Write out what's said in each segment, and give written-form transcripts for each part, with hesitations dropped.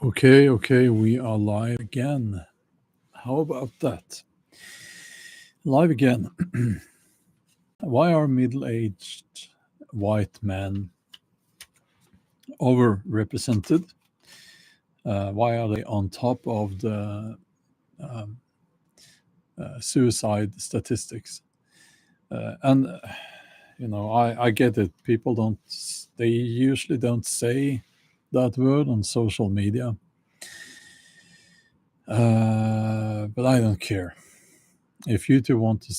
Okay, we are live again. How about that? Live again. Why are middle aged white men overrepresented? Why are they on top of the um, suicide statistics? I get it. People don't, they usually don't say that word on social media. But I don't care. If you two want to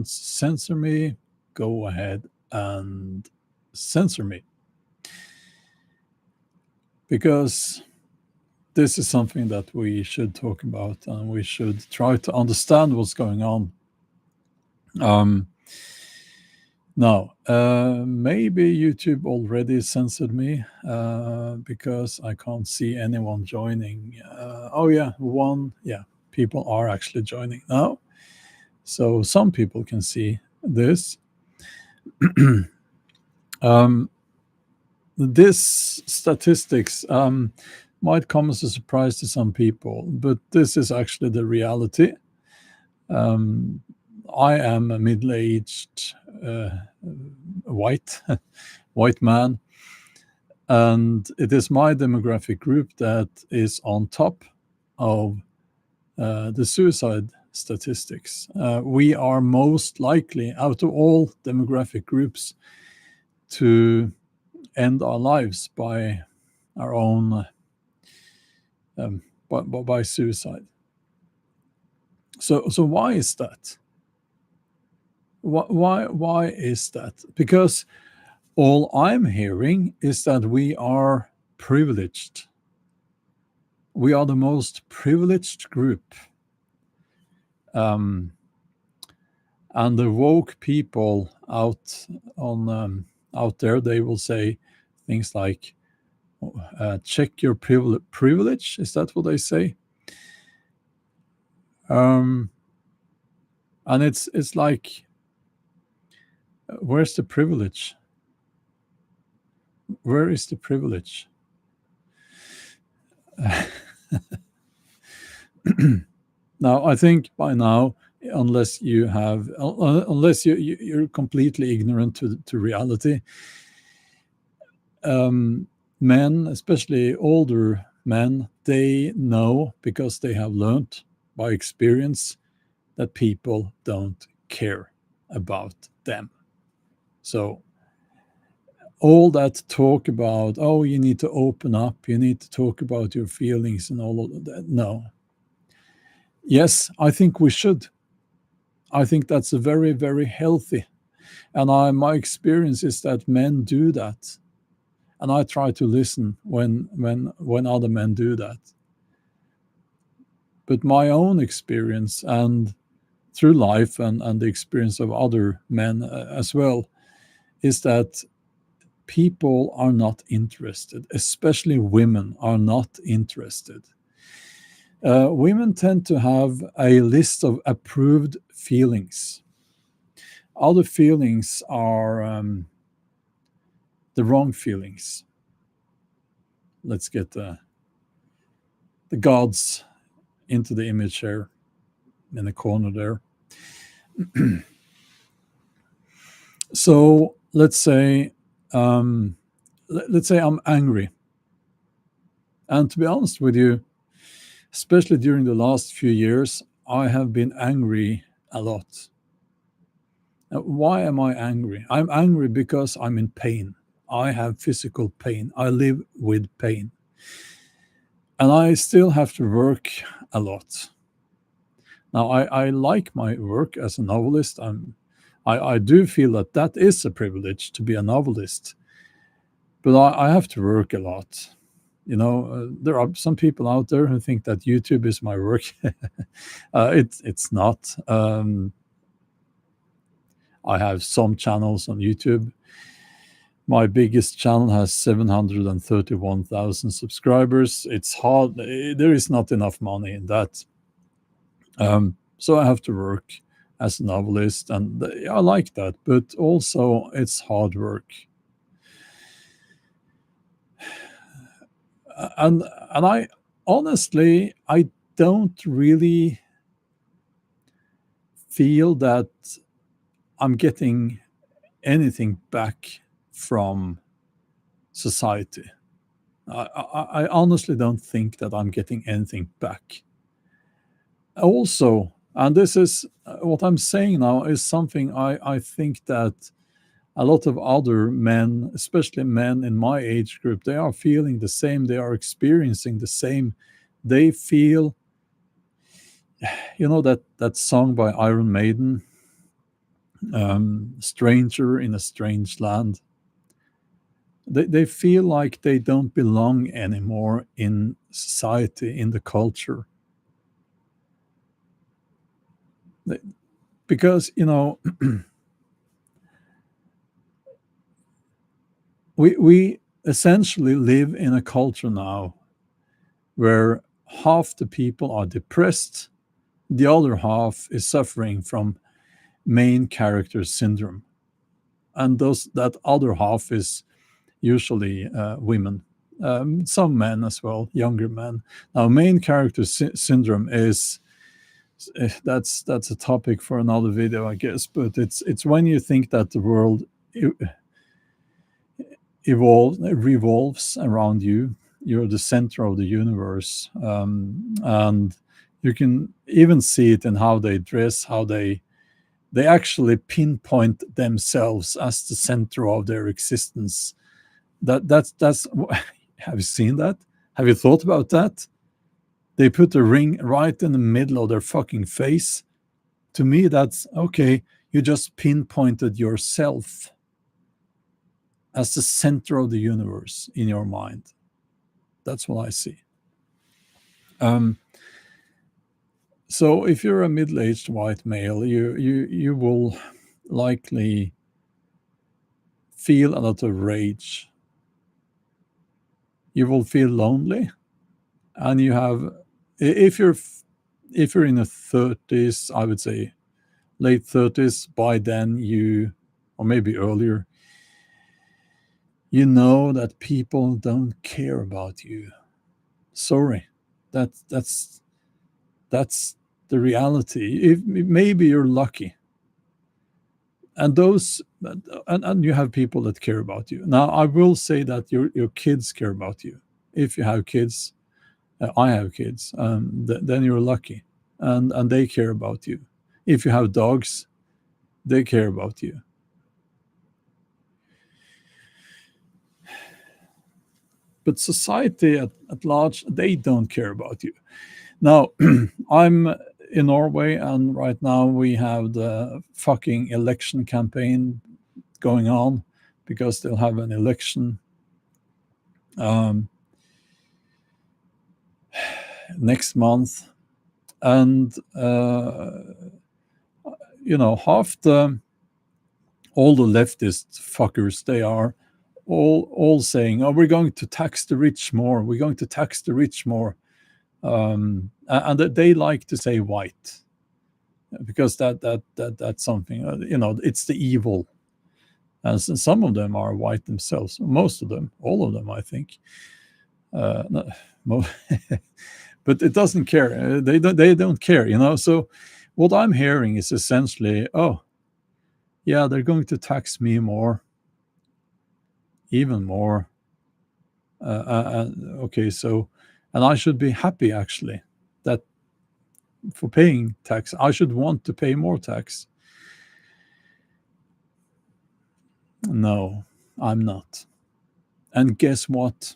censor me, go ahead and censor me. Because this is something that we should talk about and we should try to understand what's going on. Now, maybe YouTube already censored me because I can't see anyone joining. People are actually joining now. So some people can see this. This statistics might come as a surprise to some people, but this is actually the reality. I am a middle-aged white man, and it is my demographic group that is on top of the suicide statistics. We are most likely, out of all demographic groups, to end our lives by our own by suicide. So why is that? Why is that? Because all I'm hearing is that we are privileged. We are the most privileged group. And the woke people out there, they will say things like, check your privilege. Is that what they say? And it's like, where's the privilege? Where is the privilege? Now, I think by now, unless you're completely ignorant to reality, men, especially older men, they know, because they have learned by experience, that people don't care about them. So all that talk about, oh, you need to open up, you need to talk about your feelings and all of that, no. Yes, I think we should. I think that's very, very healthy. And my experience is that men do that. And I try to listen when other men do that. But my own experience, and through life and the experience of other men as well, is that people are not interested, especially women are not interested. Women tend to have a list of approved feelings. Other feelings are the wrong feelings. Let's get the gods into the image here in the corner there. So let's say I'm angry, and to be honest with you, especially during the last few years, I have been angry a lot. Now, why am I angry? I'm angry because I'm in pain. I have physical pain. I live with pain. And I still have to work a lot. Now, I like my work as a novelist. I do feel that is a privilege to be a novelist. But I have to work a lot. There are some people out there who think that YouTube is my work. It's not. I have some channels on YouTube. My biggest channel has 731,000 subscribers. It's hard. There is not enough money in that. So I have to work as a novelist, and I like that. But also, it's hard work. And honestly, I don't really feel that I'm getting anything back from society. I honestly don't think that I'm getting anything back. Also, and this is what I'm saying now, is something I think that a lot of other men, especially men in my age group, they are feeling the same, they are experiencing the same. They feel, that song by Iron Maiden, Stranger in a Strange Land. They feel like they don't belong anymore in society, in the culture. They- Because, we essentially live in a culture now where half the people are depressed, the other half is suffering from main character syndrome. And that other half is usually women, some men as well, younger men. Now, main character syndrome is that's a topic for another video, I guess. But it's when you think that the world e- revolves around you. You're the center of the universe, and you can even see it in how they dress, how they actually pinpoint themselves as the center of their existence. That's have you seen that? Have you thought about that? They put a ring right in the middle of their fucking face. To me, that's okay. You just pinpointed yourself as the center of the universe in your mind. That's what I see. Um, so if you're a middle-aged white male, you will likely feel a lot of rage. You will feel lonely, and you have, if you're in the 30s, I would say late 30s. By then, or maybe earlier, you know that people don't care about you. Sorry, that's that's the reality. If maybe you're lucky, and you have people that care about you. Now, I will say that your kids care about you. If you have kids, I have kids, then you're lucky, and they care about you. If you have dogs, they care about you. But society at large, they don't care about you. Now, I'm in Norway, and right now we have the fucking election campaign going on because they'll have an election um, next month. And, half all the leftist fuckers, they are all saying, oh, we're going to tax the rich more. We're going to tax the rich more. And they like to say white because that's something, it's the evil. And some of them are white themselves. Most of them, all of them, I think. No, but it doesn't care. They don't care, So what I'm hearing is essentially, oh, yeah, they're going to tax me more, even more. Okay, so, and I should be happy actually that for paying tax, I should want to pay more tax. No, I'm not. And guess what?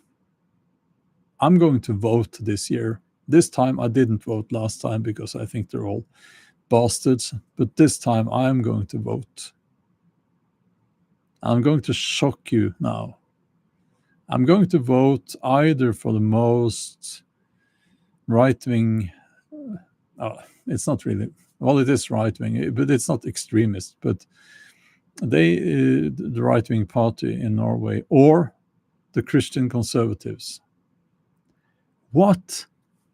I'm going to vote this year. This time I didn't vote last time because I think they're all bastards. But this time I'm going to vote. I'm going to shock you now. I'm going to vote either for the most right wing. It's not really, well, it is right wing, but it's not extremist. But the right wing party in Norway, or the Christian conservatives. What?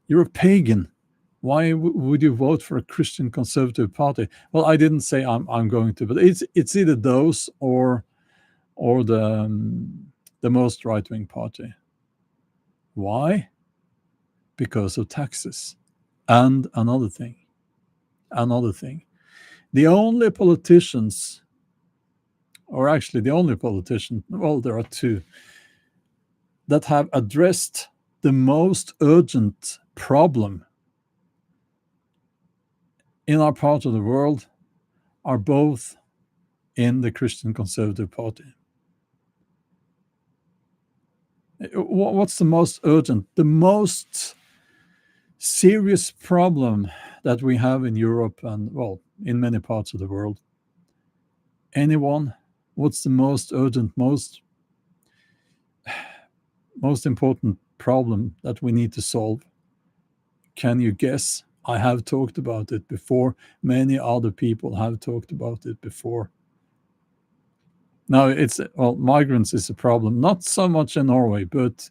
You're a pagan. Why would you vote for a Christian conservative party? Well, I didn't say I'm going to, but it's either those or the most right wing party. Why? because of taxes. And another thing, the only politicians, or actually the only politician, well, there are two, that have addressed the most urgent problem in our part of the world are both in the Christian Conservative Party. What's the most urgent? The most serious problem that we have in Europe and, well, in many parts of the world. Anyone? What's the most urgent, most important problem that we need to solve? Can you guess? I have talked about it before. Many other people have talked about it before. Now, migrants is a problem, not so much in Norway, but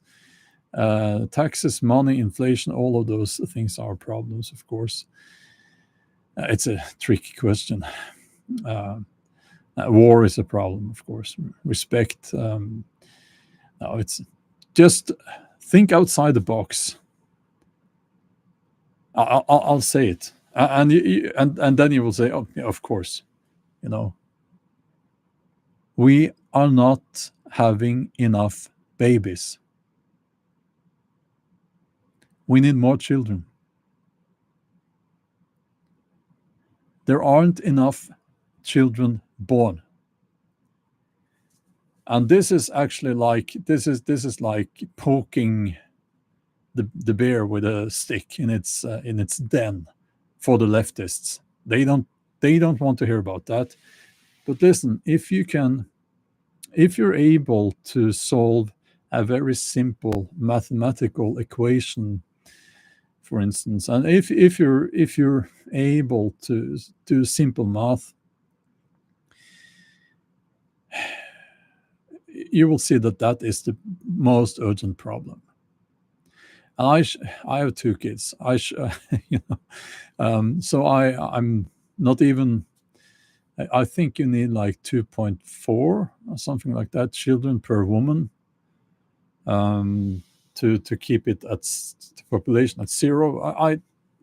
taxes, money, inflation, all of those things are problems, of course. It's a tricky question. War is a problem, of course. Respect. No, it's just think outside the box. I'll say it, and then you will say, "Oh, yeah, of course." We are not having enough babies. We need more children. There aren't enough children born. And this is actually like poking the bear with a stick in its den for the leftists. They don't want to hear about that. But listen, if you're able to solve a very simple mathematical equation, for instance, and if you're able to do simple math, you will see that is the most urgent problem. And I have two kids. So I'm not even. I think you need like 2.4 or something like that children per woman to keep it at the population at zero.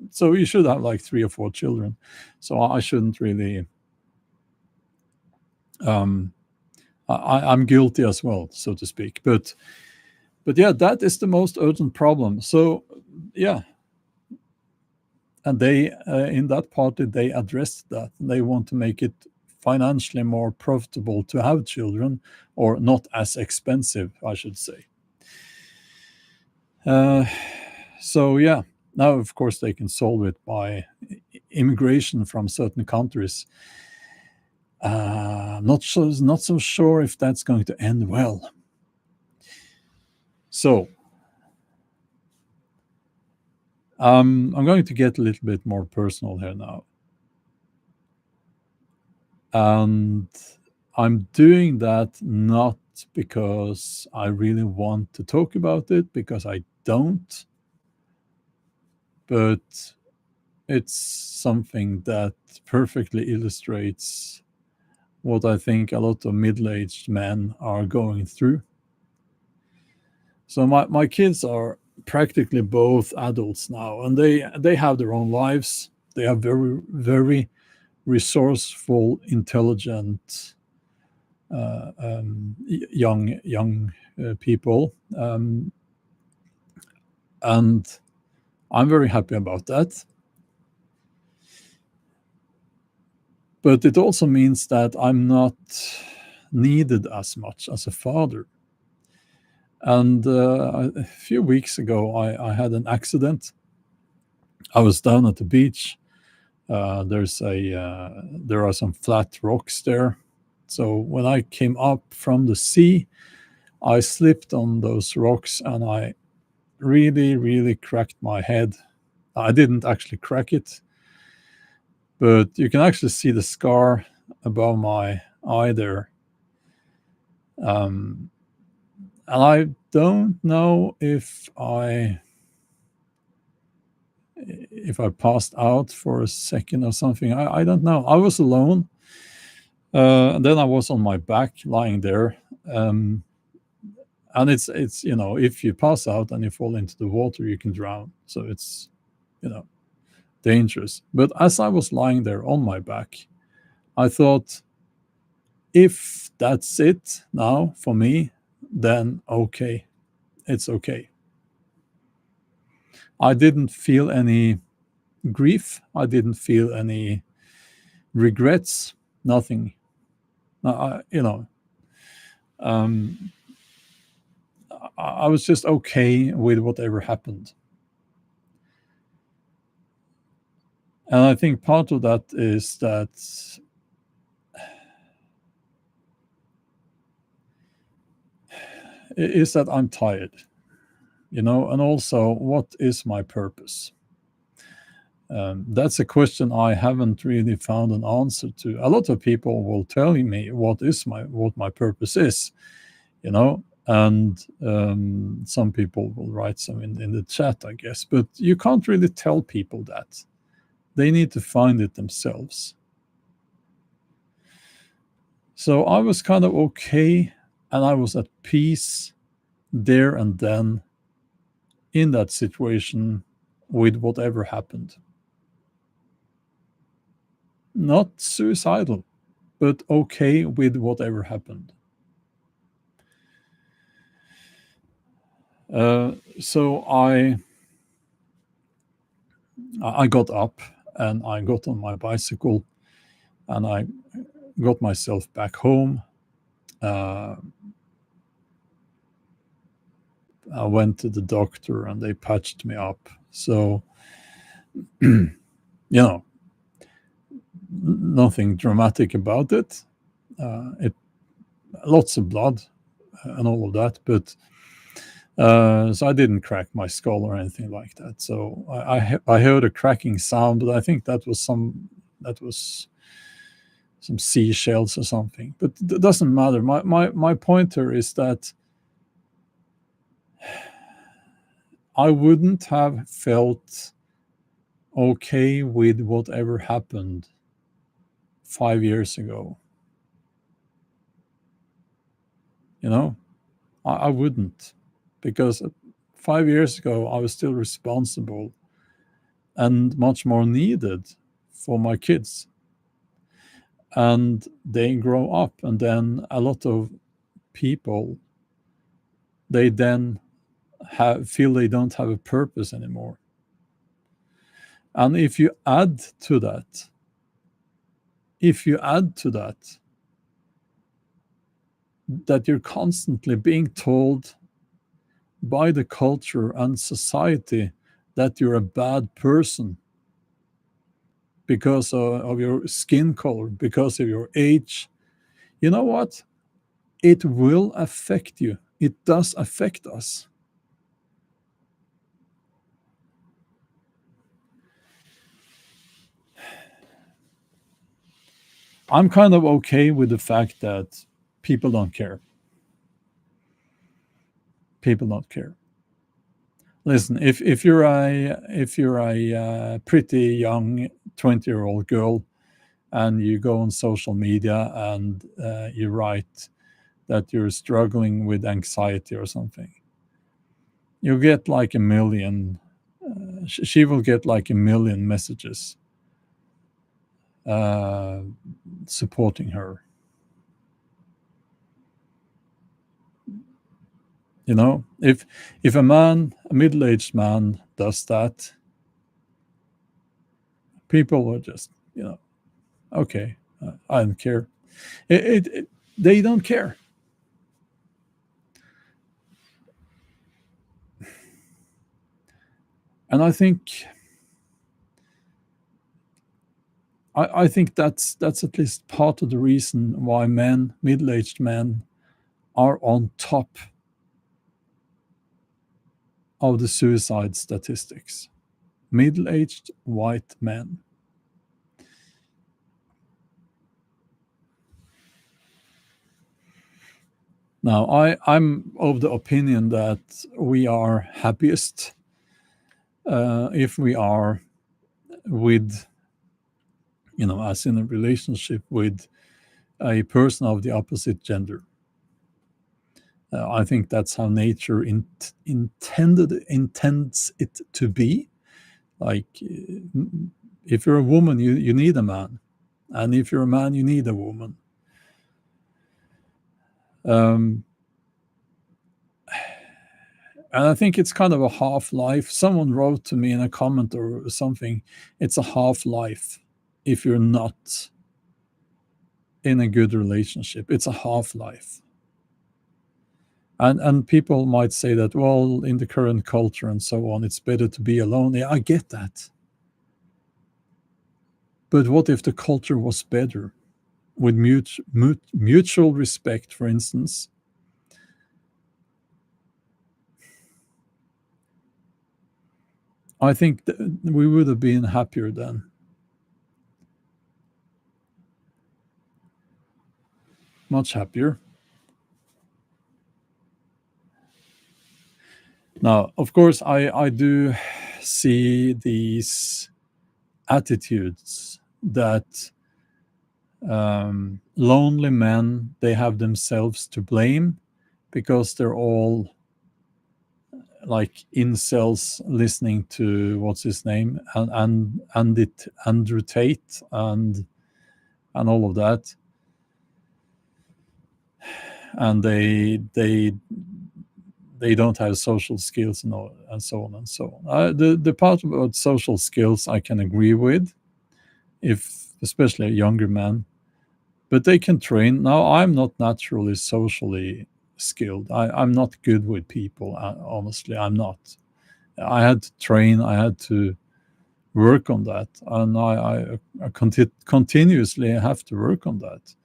So you should have like 3 or 4 children. So I shouldn't really. I'm guilty as well, so to speak. But yeah, that is the most urgent problem. So yeah, and they in that party they addressed that. They want to make it financially more profitable to have children, or not as expensive, I should say. So yeah, now of course they can solve it by immigration from certain countries. Not so sure if that's going to end well. So I'm going to get a little bit more personal here now. And I'm doing that not because I really want to talk about it, because I don't, but it's something that perfectly illustrates what I think a lot of middle-aged men are going through. So my kids are practically both adults now, and they have their own lives. They are very, very resourceful, intelligent, young people, and I'm very happy about that. But it also means that I'm not needed as much as a father. And a few weeks ago, I had an accident. I was down at the beach. There are some flat rocks there. So when I came up from the sea, I slipped on those rocks and I really, really cracked my head. I didn't actually crack it, but you can actually see the scar above my eye there. And I don't know if I passed out for a second or something. I don't know. I was alone. And then I was on my back lying there. And And it's if you pass out and you fall into the water, you can drown. So it's you know dangerous. But as I was lying there on my back, I thought, if that's it now for me, then okay, it's okay. I didn't feel any grief. I didn't feel any regrets. Nothing. Um, I was just okay with whatever happened. And I think part of that is that I'm tired, and also, what is my purpose? That's a question I haven't really found an answer to. A lot of people will tell me what my purpose is, and some people will write some in the chat, I guess. But you can't really tell people that. They need to find it themselves. So I was kind of okay, and I was at peace there and then in that situation with whatever happened. Not suicidal, but okay with whatever happened. So I got up and I got on my bicycle and I got myself back home. Uh, I went to the doctor and they patched me up. So, nothing dramatic about it. It lots of blood and all of that, but so I didn't crack my skull or anything like that. So I heard a cracking sound, but I think that was some seashells or something. But it doesn't matter. My pointer is that I wouldn't have felt okay with whatever happened 5 years ago. I wouldn't, because 5 years ago I was still responsible and much more needed for my kids. And they grow up, and then a lot of people, they then feel they don't have a purpose anymore. And if you add to that that you're constantly being told by the culture and society that you're a bad person because of your skin color, because of your age, you know what? It will affect you. It does affect us. I'm kind of okay with the fact that people don't care. People don't care. Listen, if you're a pretty young 20-year-old girl and you go on social media and you write that you're struggling with anxiety or something, you'll get like a million. She will get like a million messages uh, supporting her. If a middle-aged man does that, people will just, okay, I don't care. They don't care. And I think that's at least part of the reason why middle-aged men, are on top of the suicide statistics. Middle-aged white men. Now, I'm of the opinion that we are happiest if we are with, as in a relationship with a person of the opposite gender. I think that's how nature intends it to be. Like, if you're a woman, you need a man, and if you're a man, you need a woman. Um, and I think it's kind of a half life. Someone wrote to me in a comment or something, it's a half life if you're not in a good relationship. It's a half life. And people might say that, well, in the current culture and so on, it's better to be alone. Yeah, I get that. But what if the culture was better with mutual respect, for instance? I think we would have been happier then, much happier. Now, of course, I do see these attitudes that lonely men, they have themselves to blame because they're all like incels listening to what's his name, and Andrew Tate and all of that, and they don't have social skills and all, and so on and so on. The part about social skills I can agree with, if especially a younger man, but they can train. Now, I'm not naturally socially skilled. I'm not good with people. Honestly, I'm not. I had to train. I had to work on that, and I continuously have to work on that.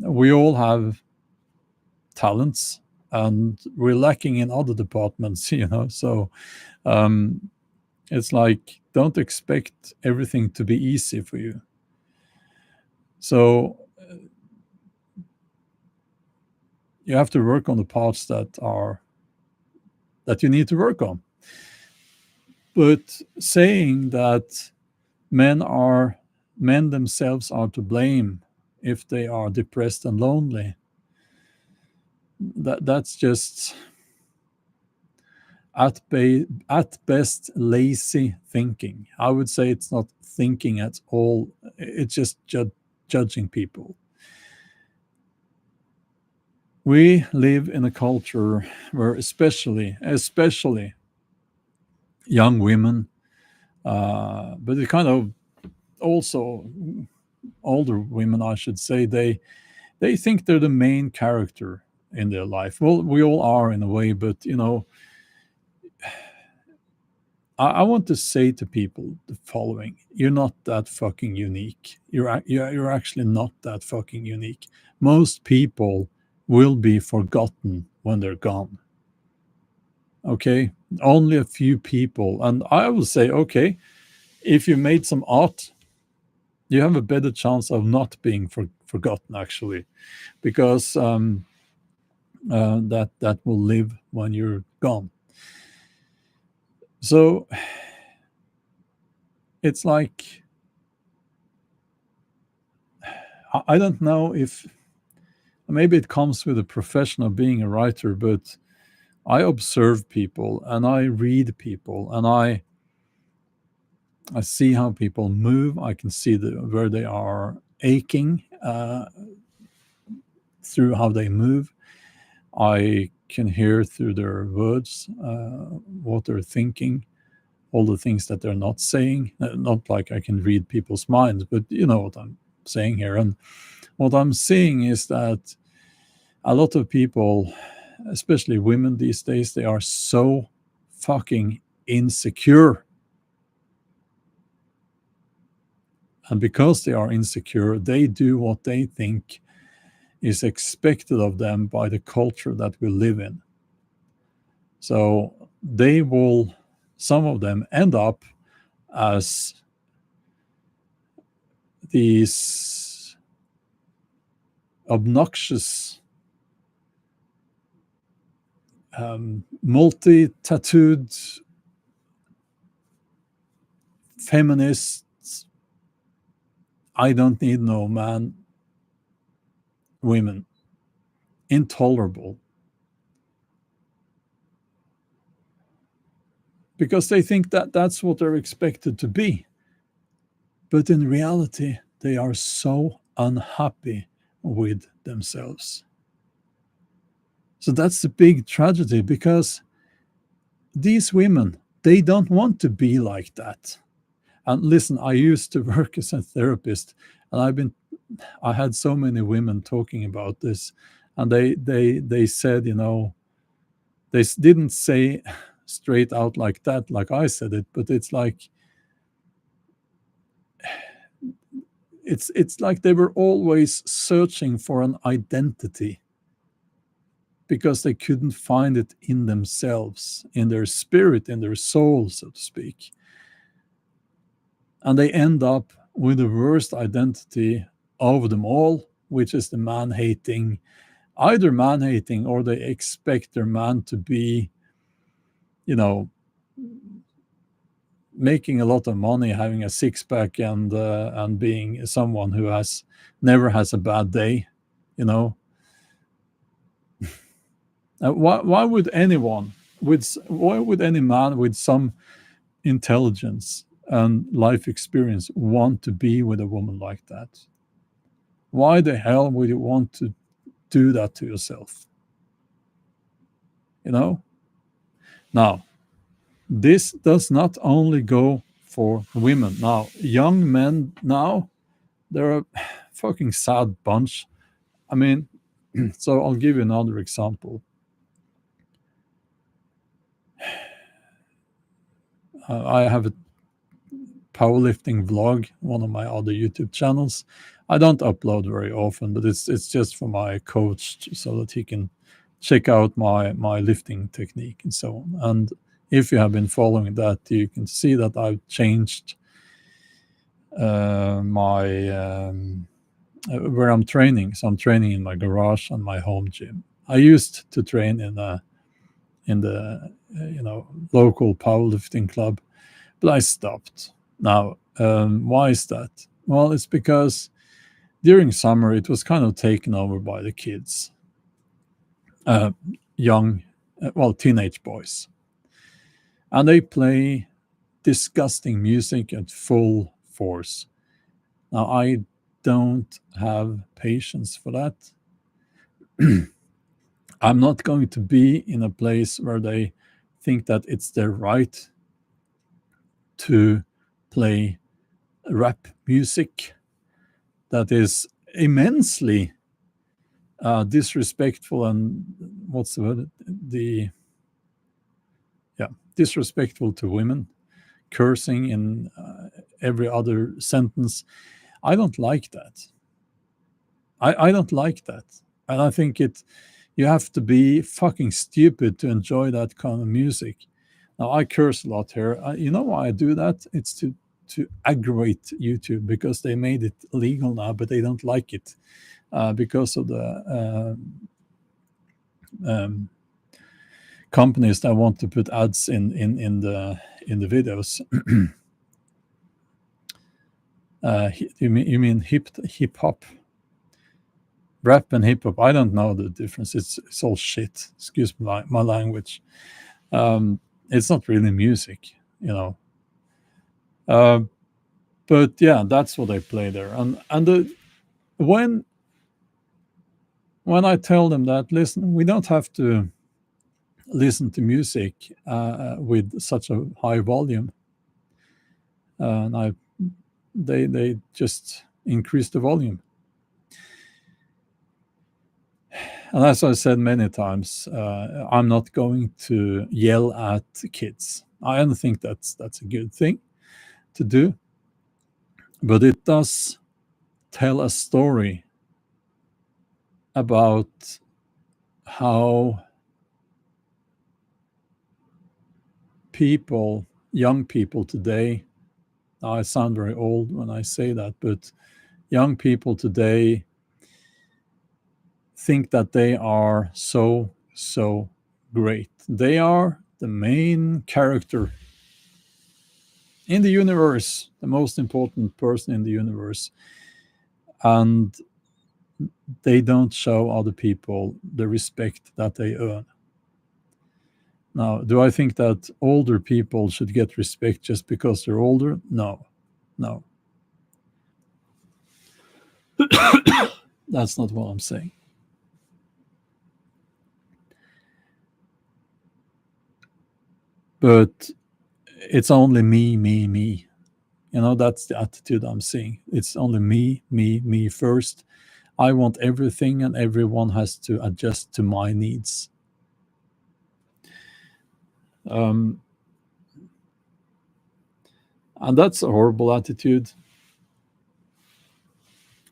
We all have talents, and we're lacking in other departments, So um, it's like, don't expect everything to be easy for you. So you have to work on the parts that you need to work on. But saying that men are men themselves are to blame if they are depressed and lonely, that's just at best lazy thinking. I would say it's not thinking at all. It's just judging people. We live in a culture where especially young women, but it kind of also older women, I should say, they think they're the main character in their life. Well, we all are in a way, but I want to say to people the following: you're not that fucking unique. You're actually not that fucking unique. Most people will be forgotten when they're gone. Okay, only a few people, and I will say, okay, if you made some art, you have a better chance of not being forgotten, actually, because that will live when you're gone. So it's like, I don't know if maybe it comes with the profession of being a writer, but I observe people and I read people and I see how people move. I can see where they are aching through how they move. I can hear through their words what they're thinking, all the things that they're not saying. Not like I can read people's minds, but you know what I'm saying here. And what I'm seeing is that a lot of people, especially women these days, they are so fucking insecure. And because they are insecure, they do what they think is expected of them by the culture that we live in. So they will, some of them end up as these obnoxious, multi tattooed feminists. I don't need no man women. intolerable because they think that that's what they're expected to be. But in reality, they are so unhappy with themselves. So that's the big tragedy because these women, they don't want to be like that. And listen, I used to work as a therapist, and I had so many women talking about this, and they said, they didn't say straight out like that, like I said it, but it's like they were always searching for an identity because they couldn't find it in themselves, in their spirit, in their soul, so to speak. And they end up with the worst identity of them all, which is the man hating, either man hating or they expect their man to be, you know, making a lot of money, having a six pack, and being someone who has never has a bad day, you know. Why would anyone why would any man with some intelligence and life experience want to be with a woman like that? Why the hell would you want to do that to yourself? You know? Now, this does not only go for women. Now, young men now, they're a fucking sad bunch. I mean, so I'll give you another example. I have a powerlifting vlog, one of my other YouTube channels. I don't upload very often, but it's just for my coach so that he can check out my lifting technique and so on. And if you have been following that, you can see that I've changed my where I'm training. So I'm training in my garage and my home gym. I used to train in the local powerlifting club, but I stopped. Now, why is that? Well, it's because during summer it was kind of taken over by the kids, young, teenage boys, and they play disgusting music at full force. Now, I don't have patience for that. I'm not going to be in a place where they think that it's their right to play rap music that is immensely disrespectful and what's the word? Disrespectful to women, cursing in every other sentence. I don't like that. I don't like that, and I think you have to be fucking stupid to enjoy that kind of music. Now I curse a lot here. You know why I do that? It's to aggravate YouTube because they made it legal now, but they don't like it because of the companies that want to put ads in the videos. You mean hip hop, rap and hip hop? I don't know the difference. It's all shit. Excuse my language. It's not really music, you know. But yeah, that's what I play there. When I tell them that, listen, we don't have to listen to music with such a high volume, and they just increase the volume. And as I said many times, I'm not going to yell at kids. I don't think that's a good thing to do, but it does tell a story about how young people today, now I sound very old when I say that, but young people today think that they are so great. They are the main character in the universe, the most important person in the universe. And they don't show other people the respect that they earn. Now, do I think that older people should get respect just because they're older? No, no, that's not what I'm saying. But it's only me, me, me. That's the attitude I'm seeing. It's only me, me, me first. I want everything, and everyone has to adjust to my needs. Um, and that's a horrible attitude.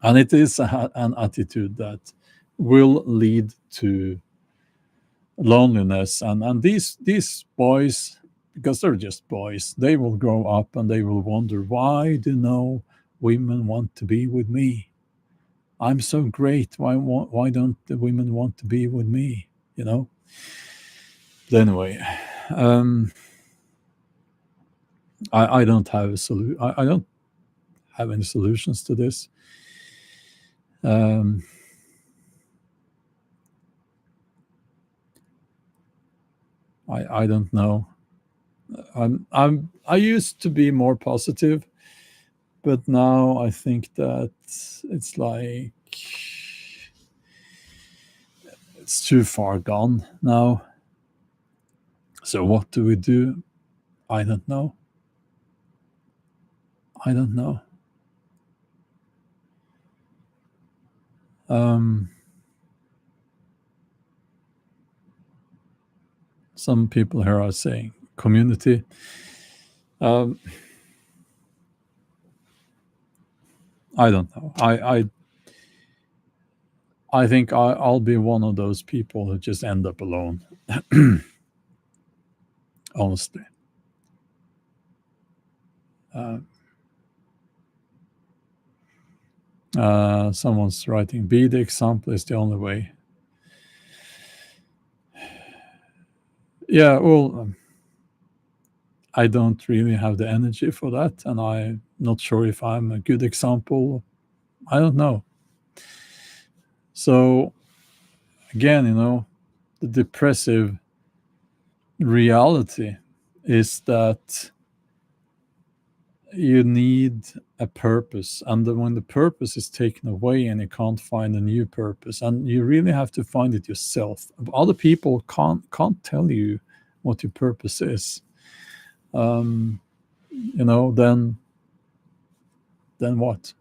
And it is an attitude that will lead to loneliness. And these boys, because they're just boys, they will grow up and they will wonder, why do no women want to be with me? I'm so great. Why don't the women want to be with me? You know. But anyway, um, I don't have a solution. I don't have any solutions to this. Um, I don't know. I used to be more positive, but now I think that it's like it's too far gone now. So what do we do? I don't know. I don't know. Um, some people here are saying community. Um, I don't know. I think I'll be one of those people who just end up alone. Honestly, uh, someone's writing, "Be the example is the only way." Yeah, well, I don't really have the energy for that, and I'm not sure if I'm a good example. I don't know. So again, the depressive reality is that you need a purpose, and when the purpose is taken away and you can't find a new purpose, and you really have to find it yourself. Other people can't tell you what your purpose is. um, then what?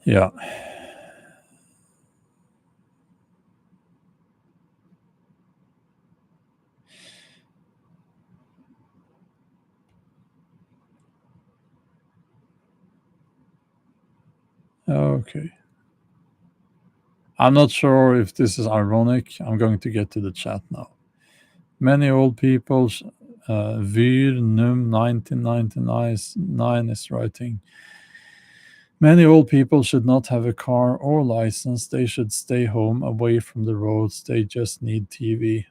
Yeah. Okay. I'm not sure if this is ironic. I'm going to get to the chat now. Many old people, Vir Num 1999 is writing, many old people should not have a car or license. They should stay home away from the roads. They just need TV.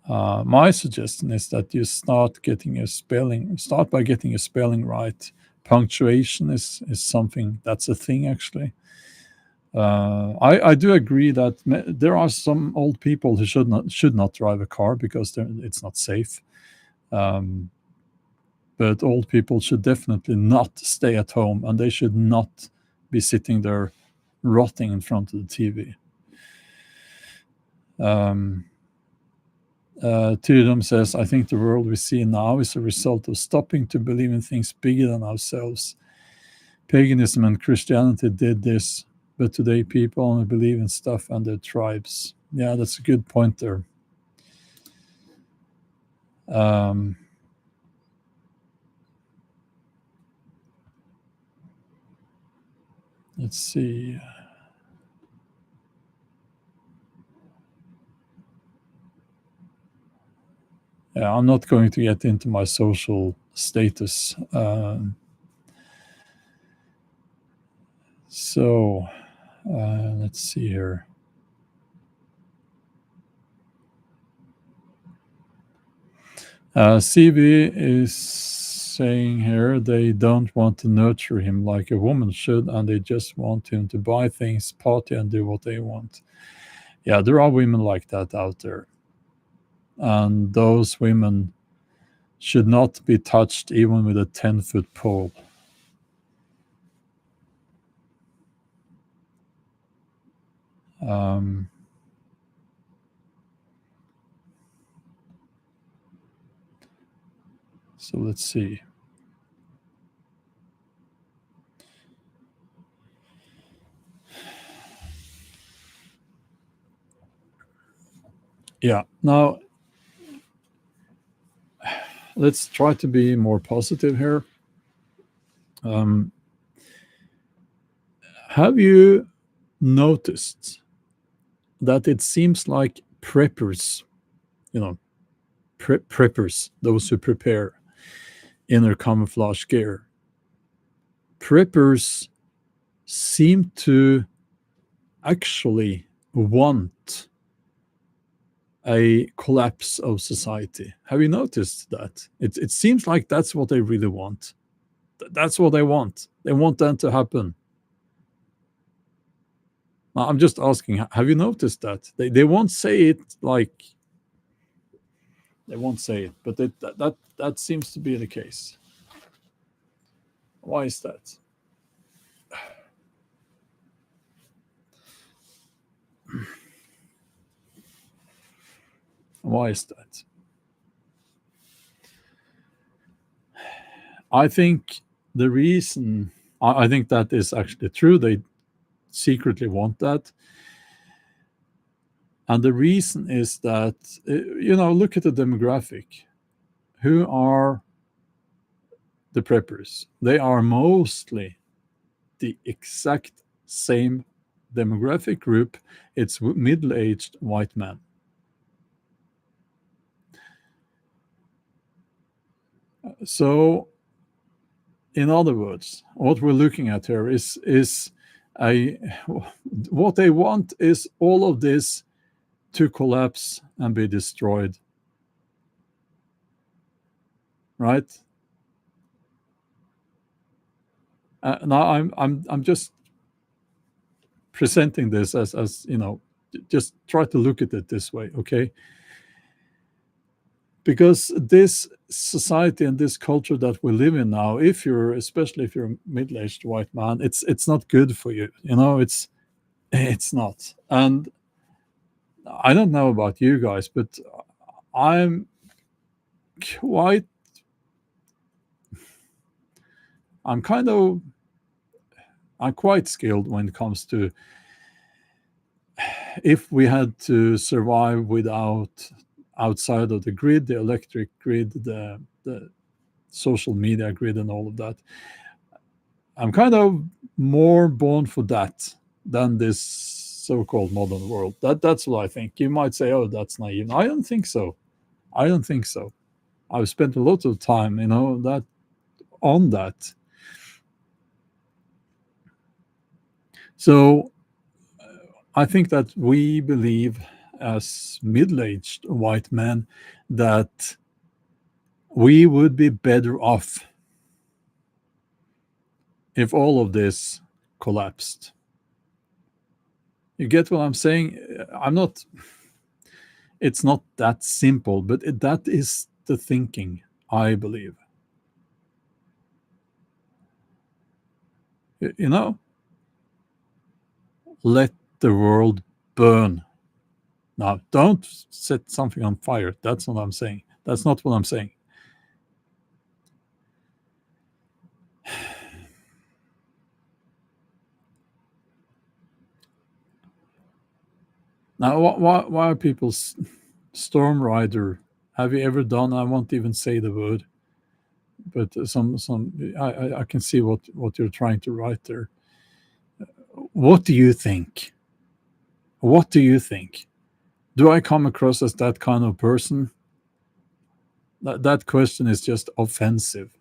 My suggestion is that you start by getting your spelling right. Punctuation is something that's a thing, actually. I do agree that there are some old people who should not drive a car because it's not safe. Um, but old people should definitely not stay at home, and they should not be sitting there rotting in front of the TV. Um, Tyrum says, I think the world we see now is a result of stopping to believe in things bigger than ourselves. Paganism and Christianity did this, but today people only believe in stuff and their tribes. Yeah, that's a good point there. Um, let's see. Yeah, I'm not going to get into my social status. So let's see here. CB is saying here they don't want to nurture him like a woman should, and they just want him to buy things, party, and do what they want. Yeah, there are women like that out there. And those women should not be touched even with a 10-foot pole. Um, so let's see. Yeah, now let's try to be more positive here. Have you noticed that it seems like preppers, you know, preppers, those who prepare in their camouflage gear, preppers seem to actually want a collapse of society. Have you noticed that? It seems like that's what they really want. That's what they want. They want that to happen. Now, I'm just asking, have you noticed that? They won't say it like, they won't say it, but that seems to be the case. Why is that? Why is that? I think the reason, I think that is actually true. They secretly want that. And the reason is that, look at the demographic. Who are the preppers? They are mostly the exact same demographic group. It's middle aged white men. So, in other words, what we're looking at here is a what they want is all of this to collapse and be destroyed, right? Now I'm just presenting this as just try to look at it this way, okay? Because this society and this culture that we live in now, especially if you're a middle-aged white man, it's not good for you. It's not. And I don't know about you guys, but I'm quite I'm kind of I'm quite skilled when it comes to if we had to survive without outside of the grid, the electric grid, the social media grid, and all of that. I'm kind of more born for that than this so-called modern world. That's what I think. You might say, "Oh, that's naive." I don't think so. I don't think so. I've spent a lot of time, that on that. So I think that we believe as middle-aged white men that we would be better off if all of this collapsed. You get what I'm saying? It's not that simple, but that is the thinking, I believe. You know, let the world burn. Now, don't set something on fire. That's what I'm saying. That's not what I'm saying. Now, why are people Storm Rider? Have you ever done? I won't even say the word, but I can see what you're trying to write there. What do you think? What do you think? Do I come across as that kind of person? That question is just offensive.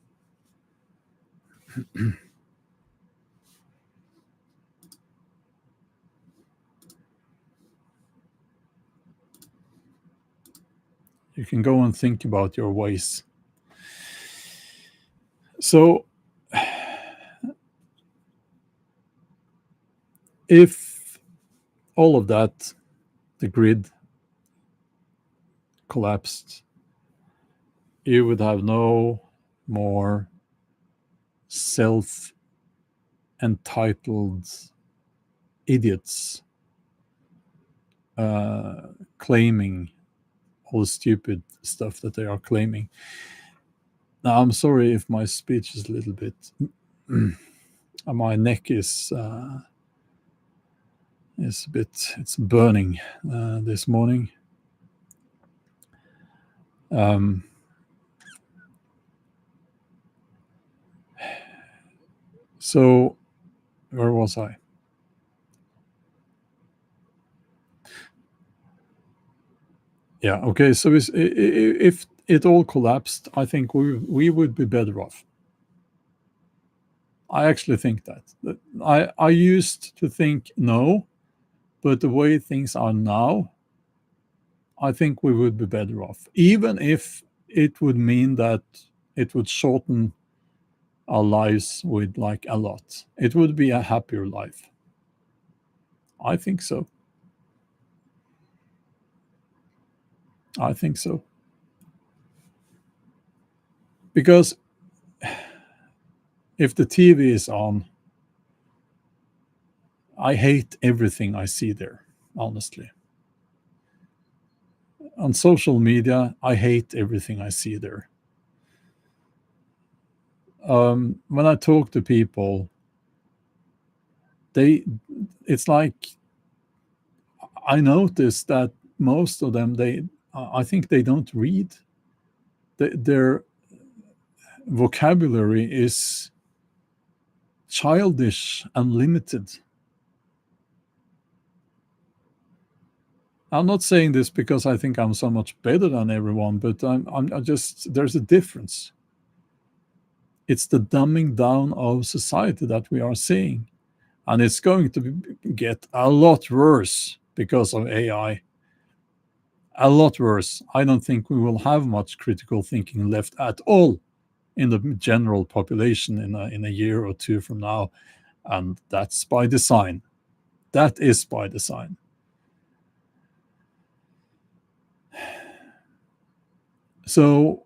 You can go and think about your ways. So if all of that, the grid collapsed, you would have no more self entitled idiots claiming all the stupid stuff that they are claiming. Now, I'm sorry if my speech is a little bit. My neck is a bit. It's burning this morning. So, where was I? Yeah. Okay. So if it all collapsed, I think we would be better off. I actually think that. I used to think no, but the way things are now, I think we would be better off, even if it would mean that it would shorten our lives with like a lot. It would be a happier life. I think so. I think so. Because if the TV is on, I hate everything I see there, honestly. On social media, I hate everything I see there. When I talk to people, they it's like I notice that most of them, I think they don't read. Their vocabulary is childish and limited. I'm not saying this because I think I'm so much better than everyone, but I just, there's a difference. It's the dumbing down of society that we are seeing. And it's going to get a lot worse because of AI. A lot worse. I don't think we will have much critical thinking left at all in the general population in a year or two from now. And that's by design. That is by design. So,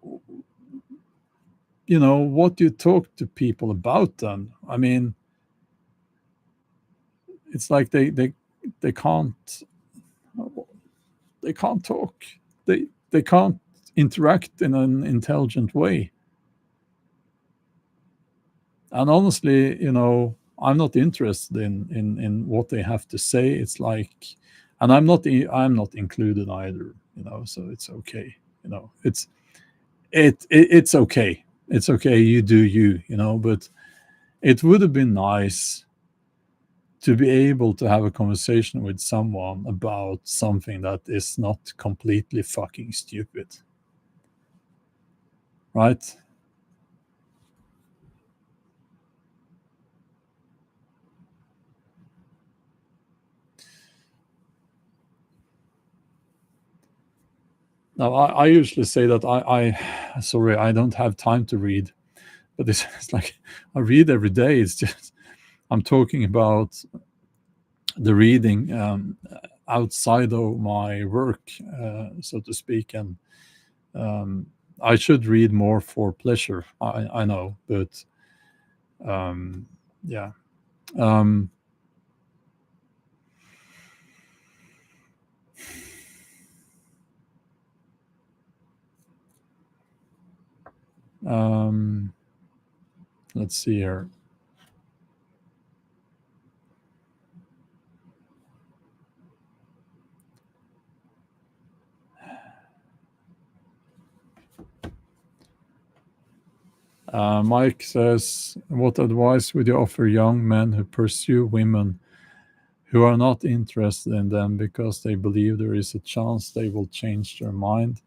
what you talk to people about then, I mean, it's like they can't talk. They can't interact in an intelligent way. And honestly, I'm not interested in what they have to say. It's like, and I'm not included either, so it's okay. It's okay. It's okay, you do you, but it would have been nice to be able to have a conversation with someone about something that is not completely fucking stupid. Right? Now, I usually say that sorry, I don't have time to read, but it's like I read every day. It's just I'm talking about the reading outside of my work, so to speak, and I should read more for pleasure. I know, but yeah. Um, um, let's see here. Mike says, "What advice would you offer young men who pursue women who are not interested in them because they believe there is a chance they will change their mind?"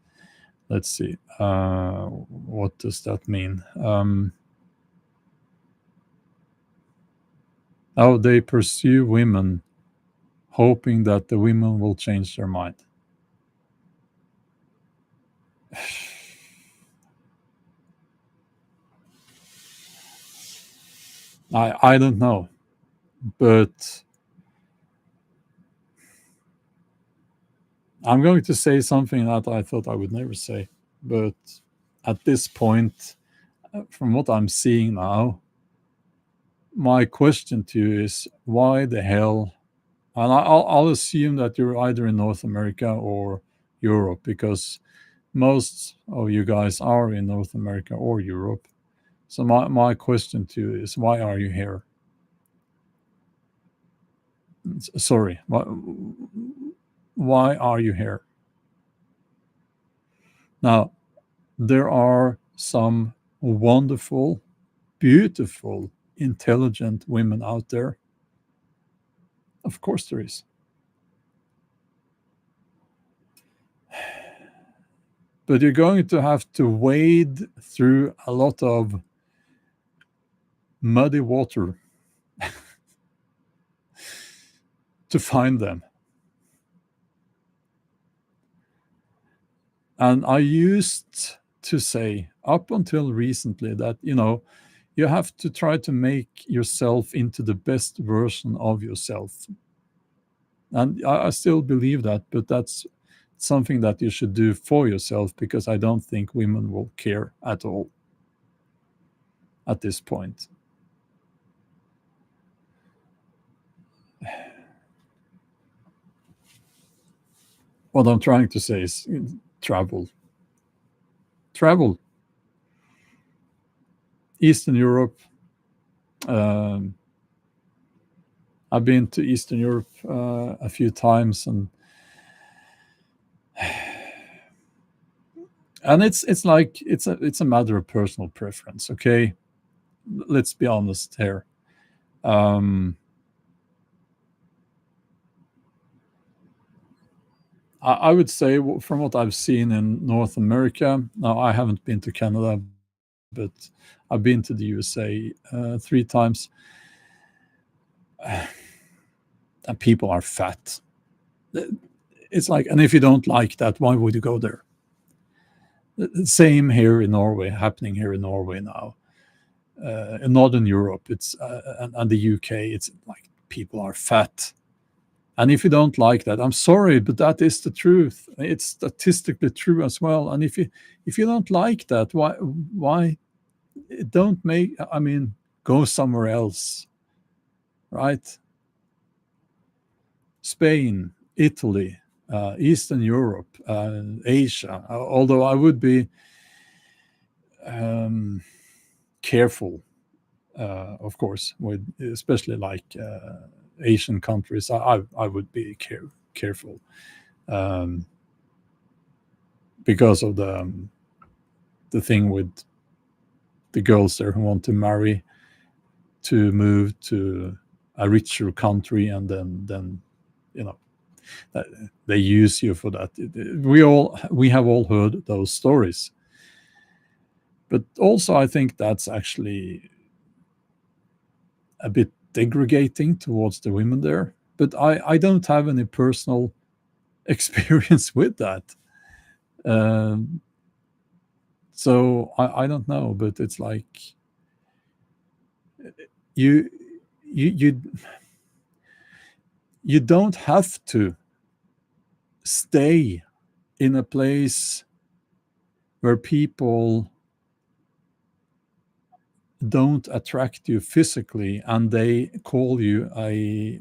Let's see. What does that mean? Oh, they pursue women hoping that the women will change their mind. I don't know, but I'm going to say something that I thought I would never say. But at this point, from what I'm seeing now, my question to you is why the hell? And I'll assume that you're either in North America or Europe, because most of you guys are in North America or Europe. So my question to you is why are you here? Sorry, why are you here? Now, there are some wonderful, beautiful, intelligent women out there. Of course, there is. But you're going to have to wade through a lot of muddy water to find them. And I used to say up until recently that, you have to try to make yourself into the best version of yourself. And I still believe that, but that's something that you should do for yourself, because I don't think women will care at all at this point. What I'm trying to say is travel. Travel. Eastern Europe. Um, I've been to Eastern Europe a few times, and it's like it's a matter of personal preference. Okay, let's be honest here. Um, I would say from what I've seen in North America. Now I haven't been to Canada, but I've been to the USA 3 times, and people are fat. It's like, and if you don't like that, why would you go there? The same here in Norway, happening here in Norway now. In Northern Europe, it's and the UK, it's like people are fat. And if you don't like that, I'm sorry, but that is the truth. It's statistically true as well. And if you don't like that, why don't make? I mean, go somewhere else, right? Spain, Italy, Eastern Europe, Asia. Although I would be um, careful, of course, with especially like Asian countries. I would be careful um, because of the thing with the girls there who want to marry to move to a richer country, and then you know they use you for that. We have all heard those stories, but also I think that's actually a bit degrading towards the women there. But I don't have any personal experience with that. Um, so I don't know, but it's like you you you you don't have to stay in a place where people don't attract you physically and they call you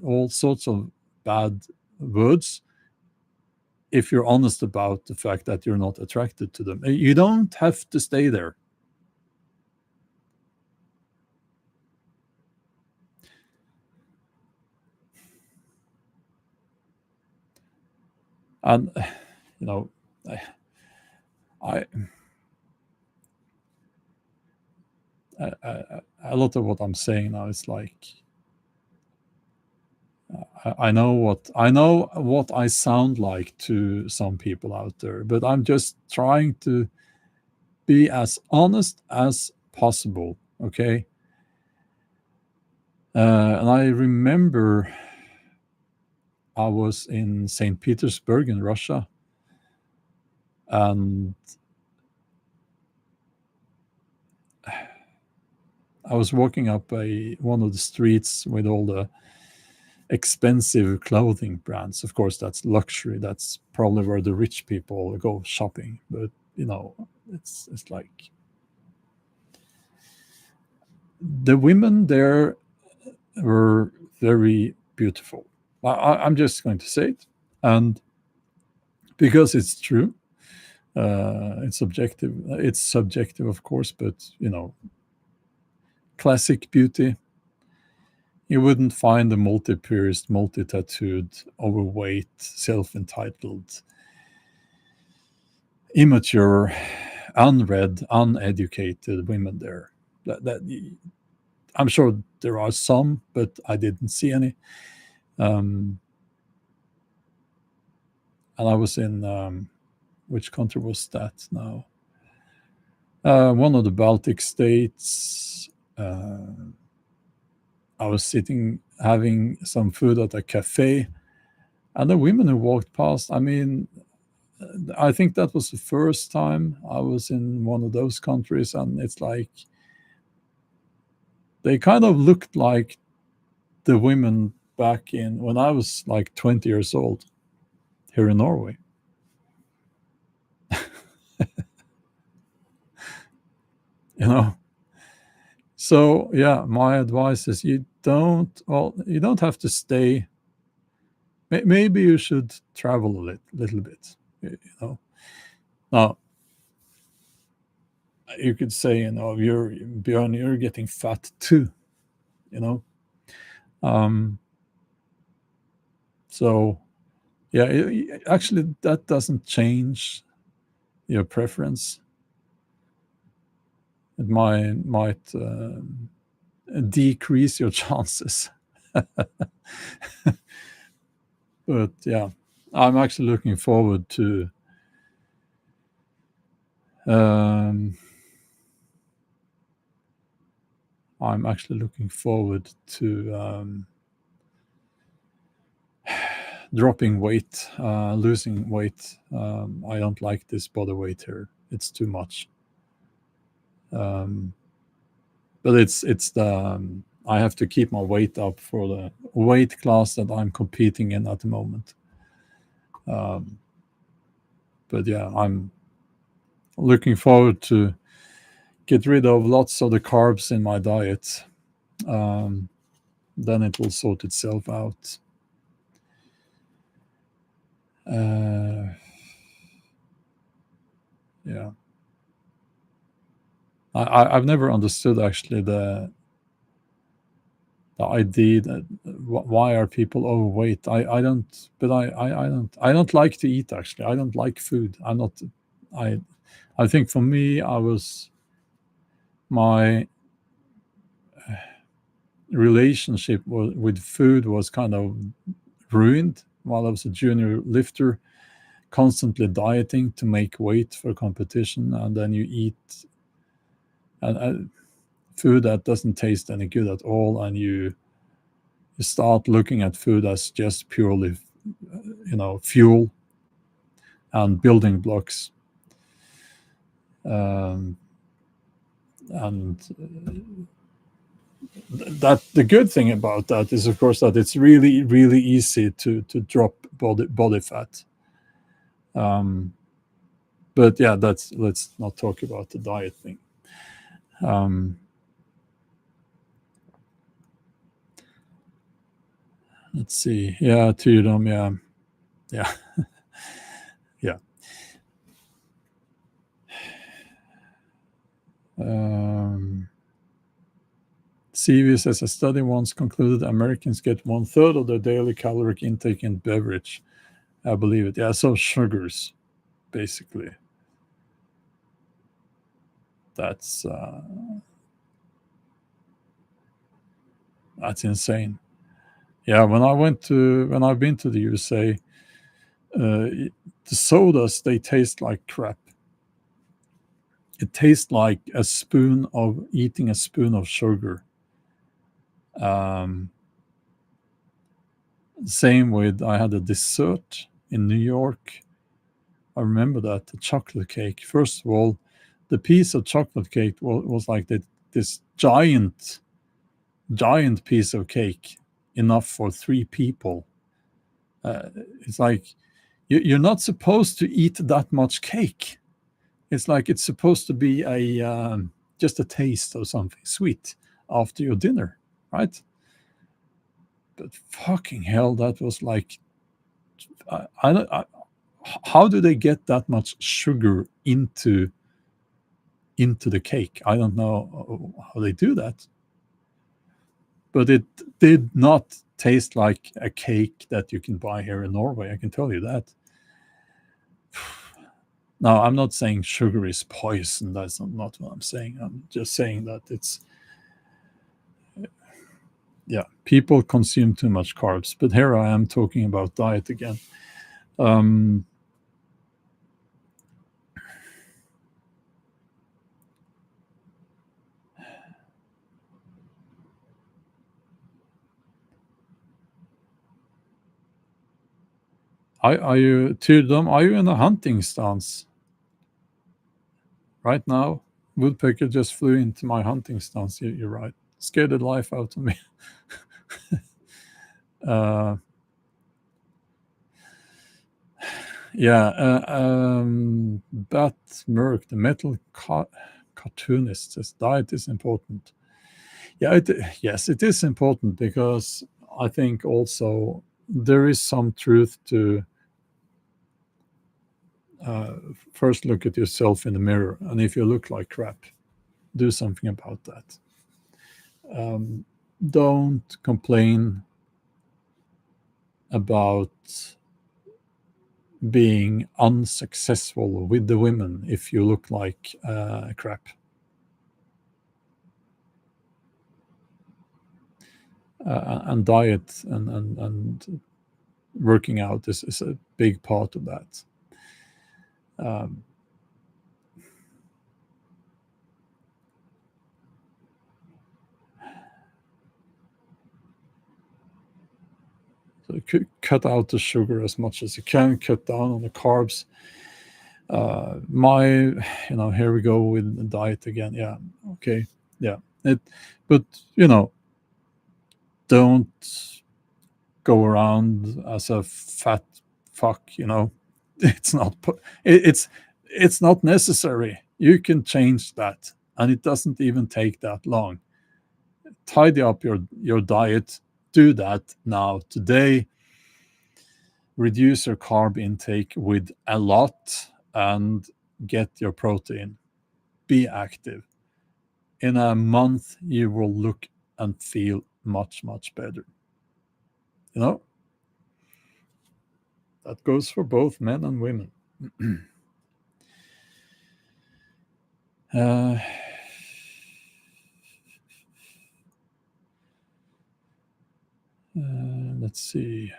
all sorts of bad words if you're honest about the fact that you're not attracted to them. You don't have to stay there. And you know, I, a lot of what I'm saying now is like I know what I sound like to some people out there, but I'm just trying to be as honest as possible. Okay. And I remember I was in St. Petersburg in Russia, and I was walking up one of the streets with all the expensive clothing brands. Of course, that's luxury. That's probably where the rich people go shopping. But it's like the women there were very beautiful. I'm just going to say it, and because it's true, it's subjective. It's subjective, of course, but classic beauty. You wouldn't find a multi-pierced, multi-tattooed, overweight, self-entitled, immature, unread, uneducated women there. That I'm sure there are some, but I didn't see any. And I was in which country was that now? One of the Baltic states. I was sitting having some food at a cafe, and the women who walked past. I mean, I think that was the first time I was in one of those countries, and it's like they kind of looked like the women back in when I was like 20 years old here in Norway. you know so yeah, my advice is you don't have to stay. Maybe you should travel a little bit. Now you could say, you're Bjorn, you're getting fat too. you know um so yeah, actually that doesn't change your preference. It might decrease your chances. But yeah, I'm actually looking forward to um, I'm actually looking forward to dropping weight, losing weight. I don't like this body weight here. It's too much. Um, but it's the I have to keep my weight up for the weight class that I'm competing in at the moment. Um, but yeah, I'm looking forward to get rid of lots of the carbs in my diet. Um, then it will sort itself out. Yeah, I've never understood actually the idea that why are people overweight. I don't, but I don't like to eat. Actually, I don't like food. I I think for me, my relationship with food was kind of ruined while I was a junior lifter, constantly dieting to make weight for competition, and then you eat food that doesn't taste any good at all, and you start looking at food as just purely, fuel and building blocks. Um, and that the good thing about that is, of course, that it's really, really easy to drop body fat. But yeah, let's not talk about the diet thing. Let's see. Yeah, Tyrdom. Yeah, yeah, yeah. CV says a study once concluded Americans get 1/3 of their daily caloric intake in beverage. I believe it. Yeah, so sugars, basically. That's insane. Yeah, when I've been to the USA, the sodas, they taste like crap. It tastes like eating a spoon of sugar. Um, Same with, I had a dessert in New York. I remember that, the chocolate cake. First of all, the piece of chocolate cake was like this giant piece of cake, enough for 3 people. It's like you're not supposed to eat that much cake. It's like it's supposed to be just a taste of something sweet after your dinner, right? But fucking hell, that was like, how do they get that much sugar into the cake? I don't know how they do that, but it did not taste like a cake that you can buy here in Norway. I can tell you that. Now, I'm not saying sugar is poison. That's not what I'm saying. I'm just saying that people consume too much carbs. But here I am talking about diet again. Are you, Tyrdom, are you in a hunting stance right now? Woodpecker just flew into my hunting stance. You're right. Scared the life out of me. Bat Merck, the metal cartoonist, says diet is important. Yes, it is important, because I think also there is some truth to first look at yourself in the mirror, and if you look like crap, do something about that. Don't complain about being unsuccessful with the women if you look like crap. And diet and working out is a big part of that. So cut out the sugar as much as you can, cut down on the carbs. Here we go with the diet again. Yeah, okay, yeah. But don't go around as a fat fuck. It's not. It's not necessary. You can change that, and it doesn't even take that long. Tidy up your diet. Do that now, today. Reduce your carb intake with a lot and get your protein. Be active. In a month, you will look and feel much, much better. That goes for both men and women. Let's see.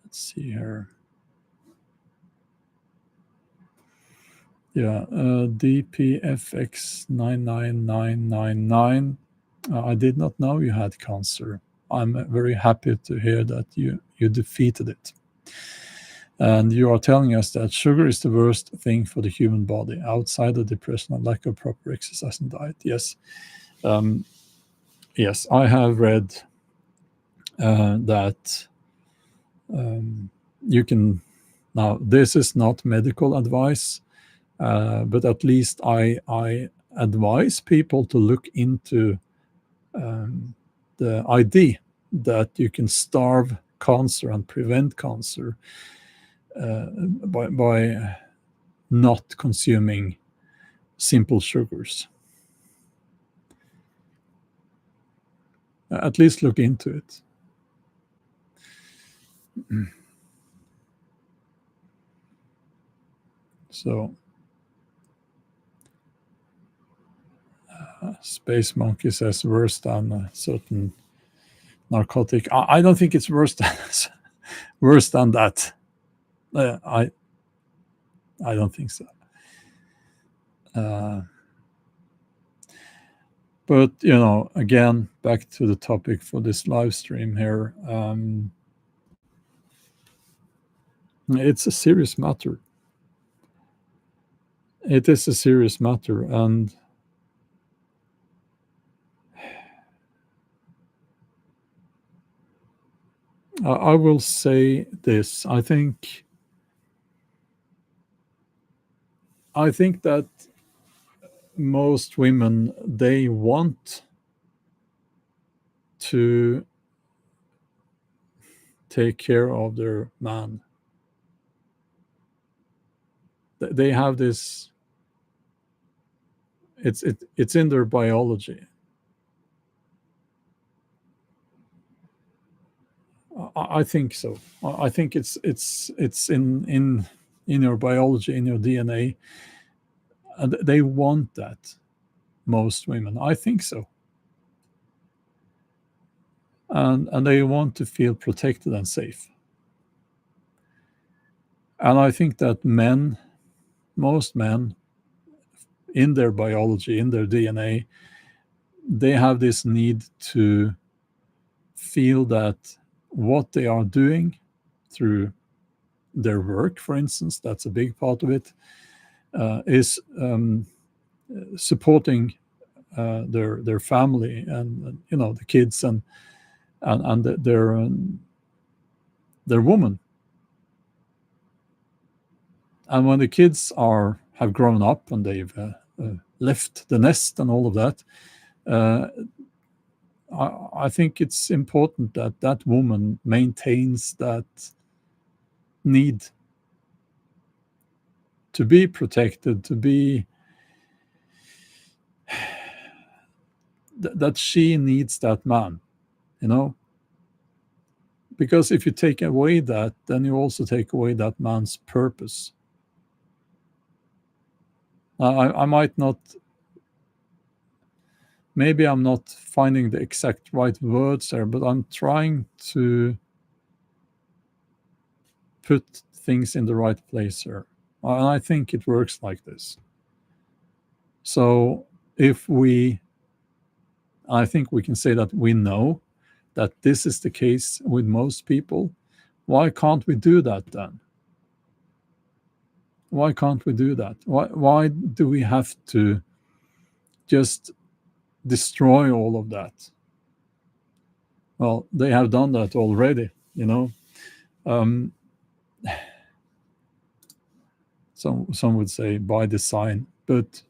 Let's see here. Yeah, DPFX99999. I did not know you had cancer. I'm very happy to hear that you defeated it. And you are telling us that sugar is the worst thing for the human body, outside of depression and lack of proper exercise and diet. Yes. Yes, I have read that you can. Now, this is not medical advice, but at least I advise people to look into the idea that you can starve cancer and prevent cancer by not consuming simple sugars. At least look into it. So, Space Monkey says worse than a certain narcotic. I don't think it's worse than that. I don't think so. But again, back to the topic for this live stream here. It's a serious matter. It is a serious matter, and I will say this. I think that most women, they want to take care of their man. They have this. It's in their biology. I think so. I think it's in your biology, in your DNA, and they want that. Most women, I think so, and they want to feel protected and safe. And I think that most men, in their biology, in their DNA, they have this need to feel that what they are doing through their work, for instance, that's a big part of it, is supporting their family and the kids and their woman. And when the kids have grown up and they've left the nest and all of that, uh, I think it's important that that woman maintains that need to be protected, to be that she needs that man, you know. Because if you take away that, then you also take away that man's purpose. I might not, maybe I'm not finding the exact right words there, but I'm trying to put things in the right place here. And I think it works like this. So if I think we can say that we know that this is the case with most people. Why can't we do that then? Why can't we do that? Why do we have to just destroy all of that? Well, they have done that already, you know. Um, some would say by design, but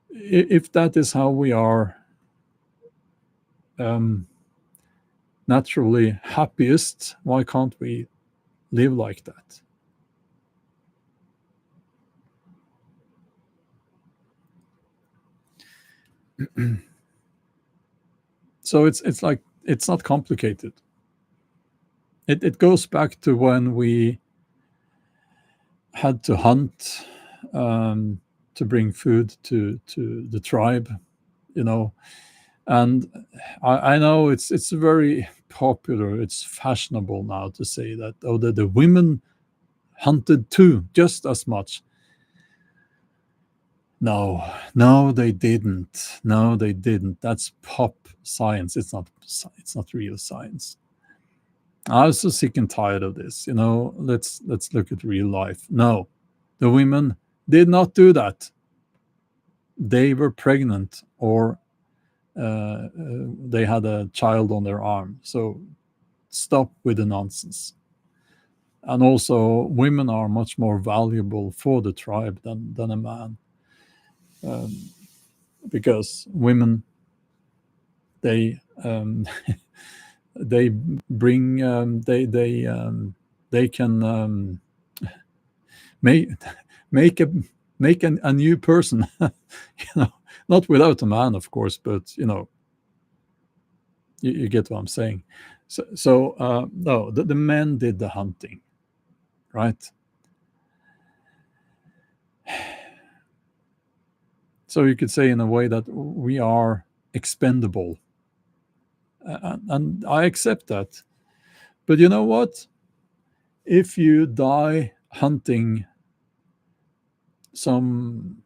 if that is how we are um, naturally happiest, why can't we live like that? So it's like it's not complicated. It goes back to when we had to hunt to bring food to the tribe, you know. And I know it's very popular, it's fashionable now to say that, oh, the women hunted too, just as much. No, no, they didn't. No, they didn't. That's pop science. It's not real science. I'm so sick and tired of this. Let's look at real life. No, the women did not do that. They were pregnant or they had a child on their arm. So stop with the nonsense. And also, women are much more valuable for the tribe than a man, um, because women, they they bring they can make make a make a new person, not without a man, of course, but you get what I'm saying. So no, the men did the hunting, right? So you could say in a way that we are expendable, and I accept that. But you know what? if you die hunting some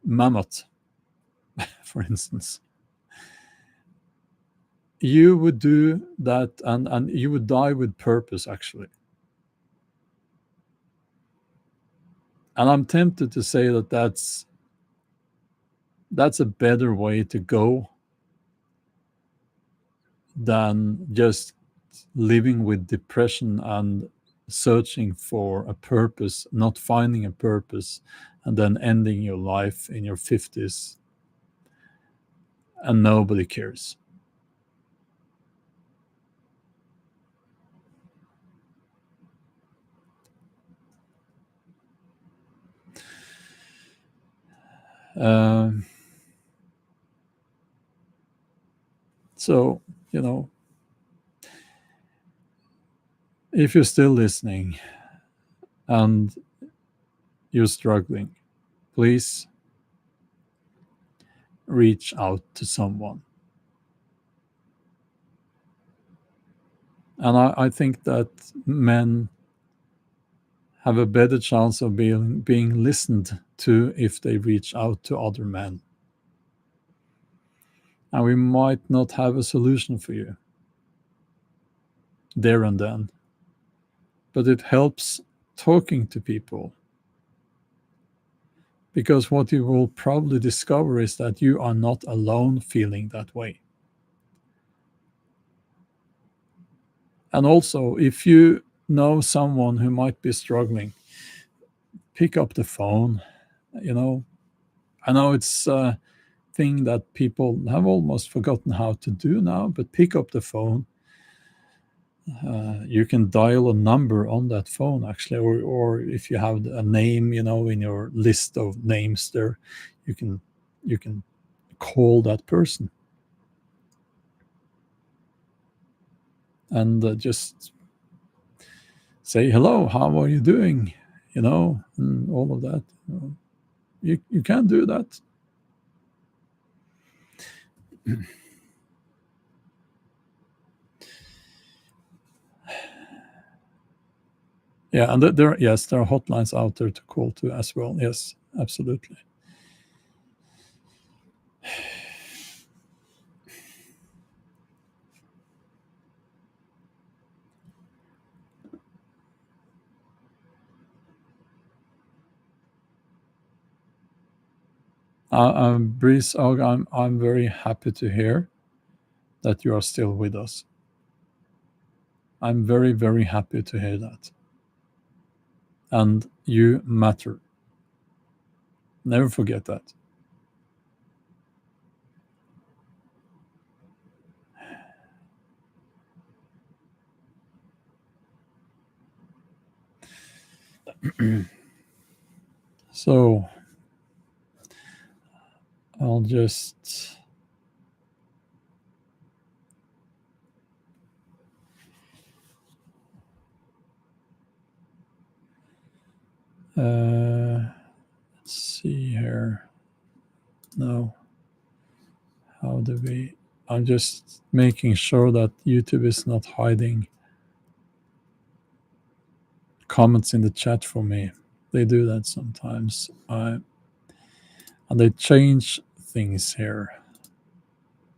mammoth, for instance, you would do that, and you would die with purpose, actually. And I'm tempted to say that that's a better way to go than just living with depression and searching for a purpose, not finding a purpose, and then ending your life in your 50s and nobody cares. Um, so, if you're still listening and you're struggling, please reach out to someone. And I think that men have a better chance of being listened to if they reach out to other men. And we might not have a solution for you there and then, but it helps talking to people, because what you will probably discover is that you are not alone feeling that way. And also, if you know someone who might be struggling, pick up the phone. You know, I know it's a thing that people have almost forgotten how to do now, but pick up the phone. You can dial a number on that phone, actually, or if you have a name, in your list of names there, you can call that person and just say hello, how are you doing, and all of that. You can do that. Yeah, and yes, there are hotlines out there to call to as well. Yes, absolutely. Breeze, I'm very happy to hear that you are still with us. I'm very, very happy to hear that. And you matter. Never forget that. So I'll just let's see here. No. How do we? I'm just making sure that YouTube is not hiding comments in the chat for me. They do that sometimes. And they change things here.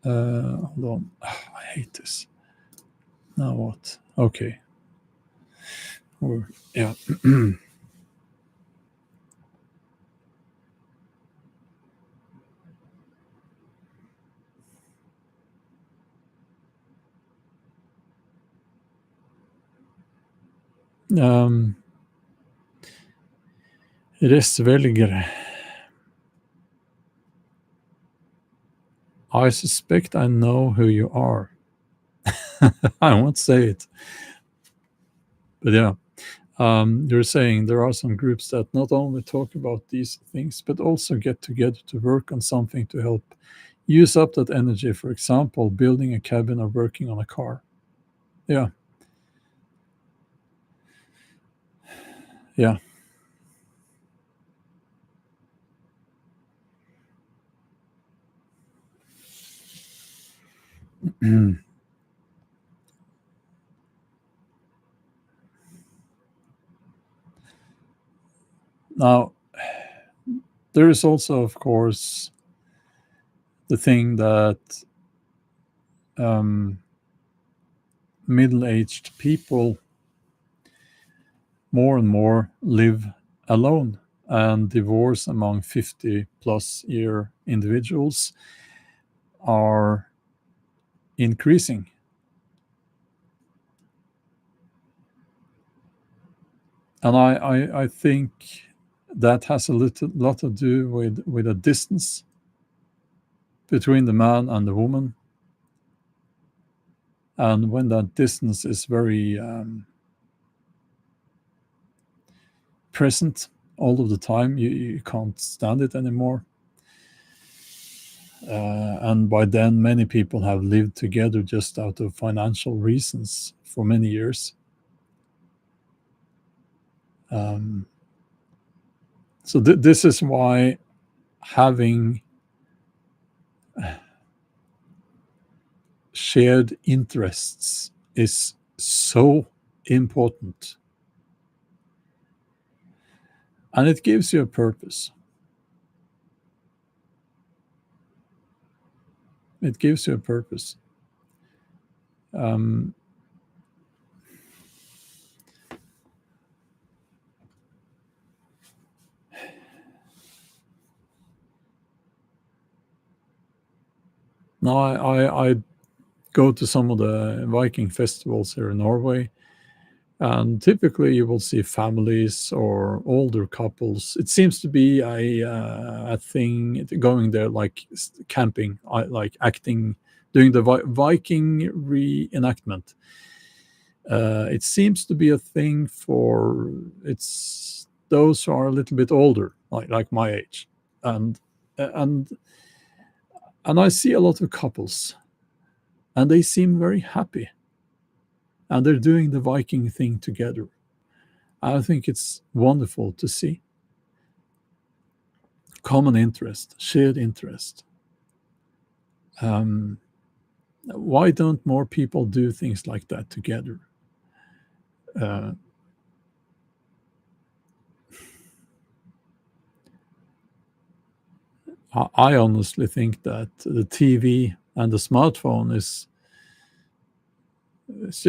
Hold on. I hate this. Now what? Okay. Yeah. Restvelgere. I suspect I know who you are. I won't say it. But yeah, you're saying there are some groups that not only talk about these things, but also get together to work on something to help use up that energy. For example, building a cabin or working on a car. Yeah. Yeah. Now, there is also, of course, the thing that um, middle-aged people more and more live alone, and divorce among 50 plus year individuals are increasing. And I think that has a lot to do with a distance between the man and the woman. And when that distance is very present all of the time, you can't stand it anymore. And by then, many people have lived together just out of financial reasons for many years. Um, so this is why having shared interests is so important, and it gives you a purpose. It gives you a purpose. Um, Now, I go to some of the Viking festivals here in Norway, and typically you will see families or older couples. It seems to be a thing going there, like camping, like acting, doing the Viking reenactment. It seems to be a thing for it's those who are a little bit older, like my age, and and and I see a lot of couples, and they seem very happy, and they're doing the Viking thing together. I think it's wonderful to see common interest, shared interest. Um, why don't more people do things like that together? Uh, I honestly think that the TV and the smartphone is it's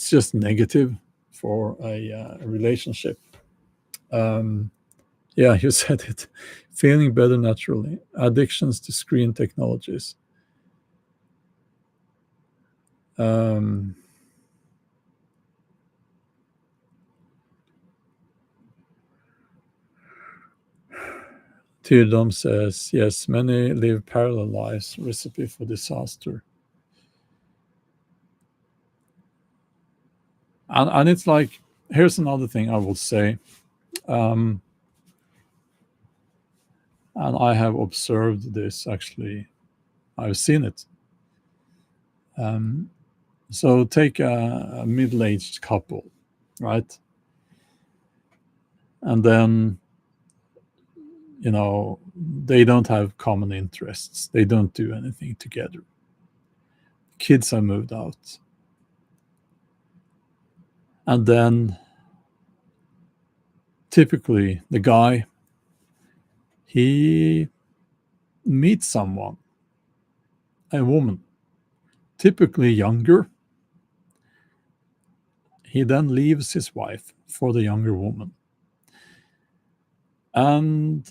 just negative for a relationship. Um, yeah, you said it. Feeling better naturally. Addictions to screen technologies. Um, Teardom says, yes, many live parallel lives, recipe for disaster. And it's like, here's another thing I will say. Um, and I have observed this actually, I've seen it. Um, so take a middle aged couple, right? And then, they don't have common interests, they don't do anything together. Kids have moved out. And then typically the guy, he meets someone, a woman, typically younger. He then leaves his wife for the younger woman. And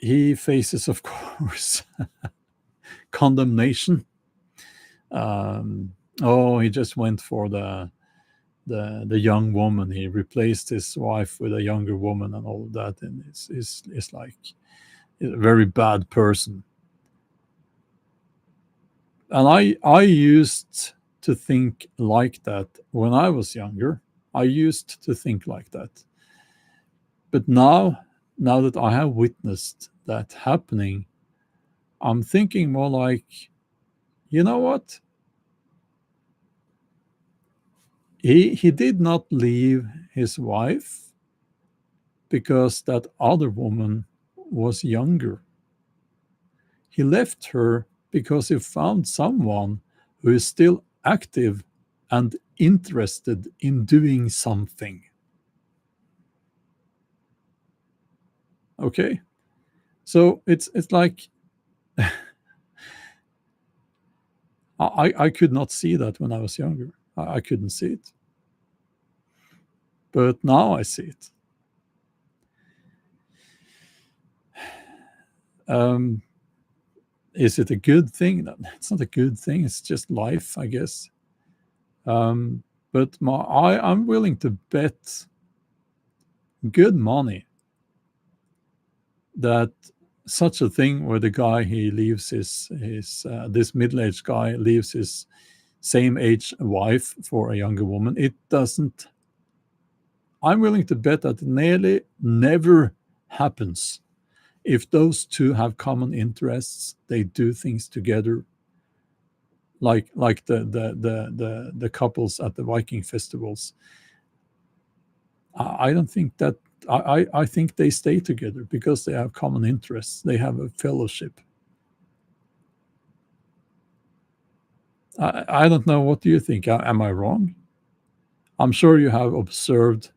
he faces, of course, condemnation. Oh, he just went for the young woman. He replaced his wife with a younger woman and all of that. And it's like a very bad person. And I used to think like that when I was younger. I used to think like that. But now that I have witnessed that happening, I'm thinking more like, you know what? He did not leave his wife because that other woman was younger. He left her because he found someone who is still active and interested in doing something. Okay, so it's like I could not see that when I was younger. I couldn't see it, but now I see it. Um, is it a good thing? No, it's not a good thing. It's just life, I guess. Um, but I'm willing to bet good money that such a thing where the guy he leaves his this middle-aged guy leaves his same age wife for a younger woman, it doesn't. I'm willing to bet that it nearly never happens. If those two have common interests, they do things together, like the couples at the Viking festivals. I don't think that. I think they stay together because they have common interests. They have a fellowship. I don't know. What do you think? Am I wrong? I'm sure you have observed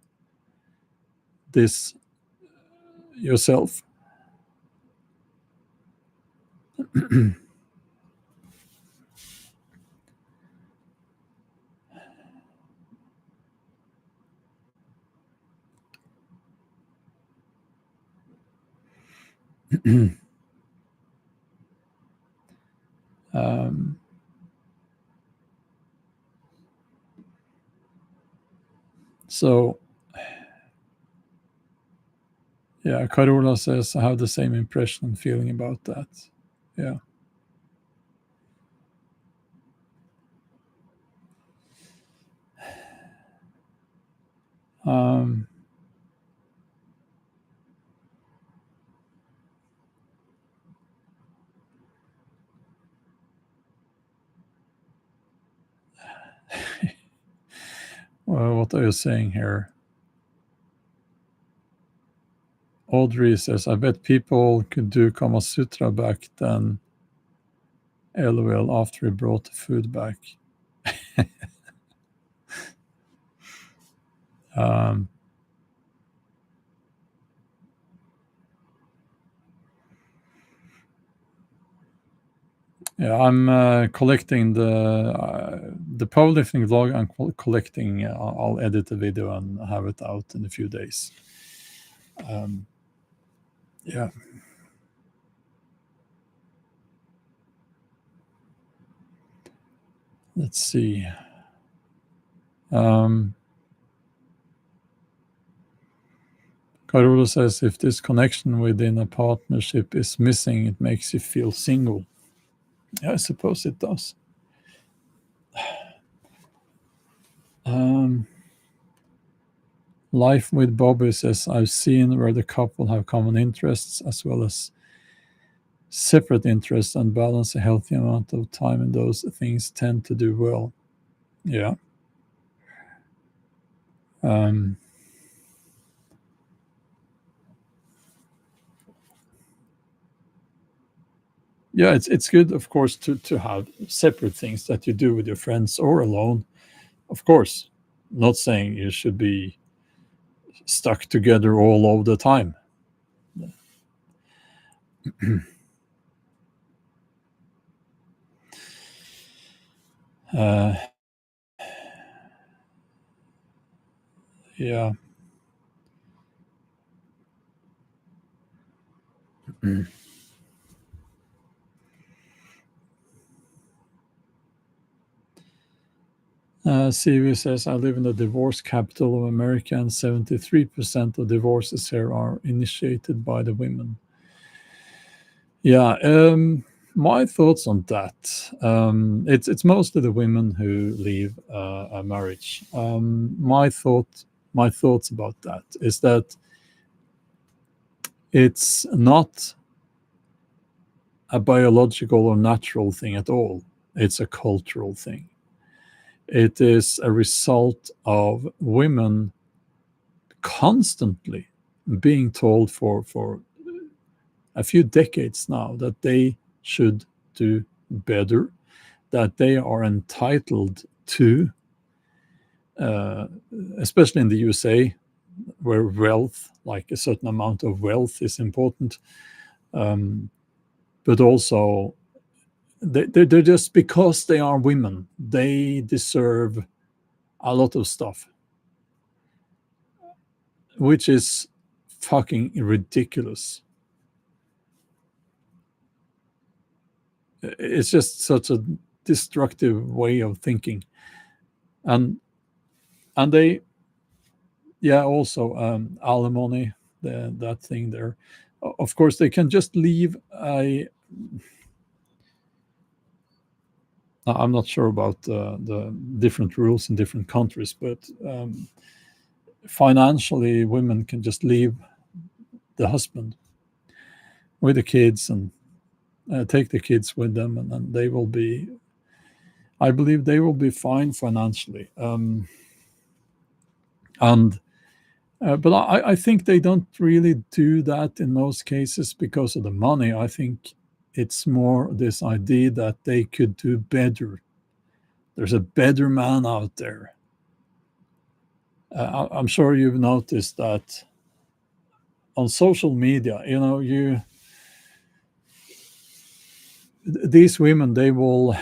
this yourself. um, so, yeah, Carola says, I have the same impression and feeling about that. Yeah. Um, well, what are you saying here? Audrey says, I bet people could do Kama Sutra back then. LOL, after he brought the food back. um, yeah, I'm collecting the powerlifting vlog. I'm collecting. I'll edit the video and have it out in a few days. Yeah. Let's see. Carola says, if this connection within a partnership is missing, it makes you feel single. Yeah, I suppose it does. Life with Bobby says, I've seen where the couple have common interests as well as separate interests and balance a healthy amount of time in those things tend to do well. Yeah. Um, yeah, it's good, of course, to have separate things that you do with your friends or alone. Of course, not saying you should be stuck together all of the time. Uh, yeah. CV says, I live in the divorce capital of America, and 73% of divorces here are initiated by the women. Yeah, my thoughts on that. It's mostly the women who leave a marriage. My thoughts about that is that it's not a biological or natural thing at all. It's a cultural thing. It is a result of women constantly being told for a few decades now that they should do better, that they are entitled to, uh, especially in the USA, where wealth, like a certain amount of wealth, is important. But also, they're just, because they are women, they deserve a lot of stuff, which is fucking ridiculous. It's just such a destructive way of thinking. And they, yeah, also alimony, that thing there. Of course, they can just leave a. I'm not sure about the different rules in different countries, but financially, women can just leave the husband with the kids and take the kids with them, and then they will be. I believe they will be fine financially. And but I think they don't really do that in most cases because of the money. I think it's more this idea that they could do better. There's a better man out there. I'm sure you've noticed that on social media. These women, they will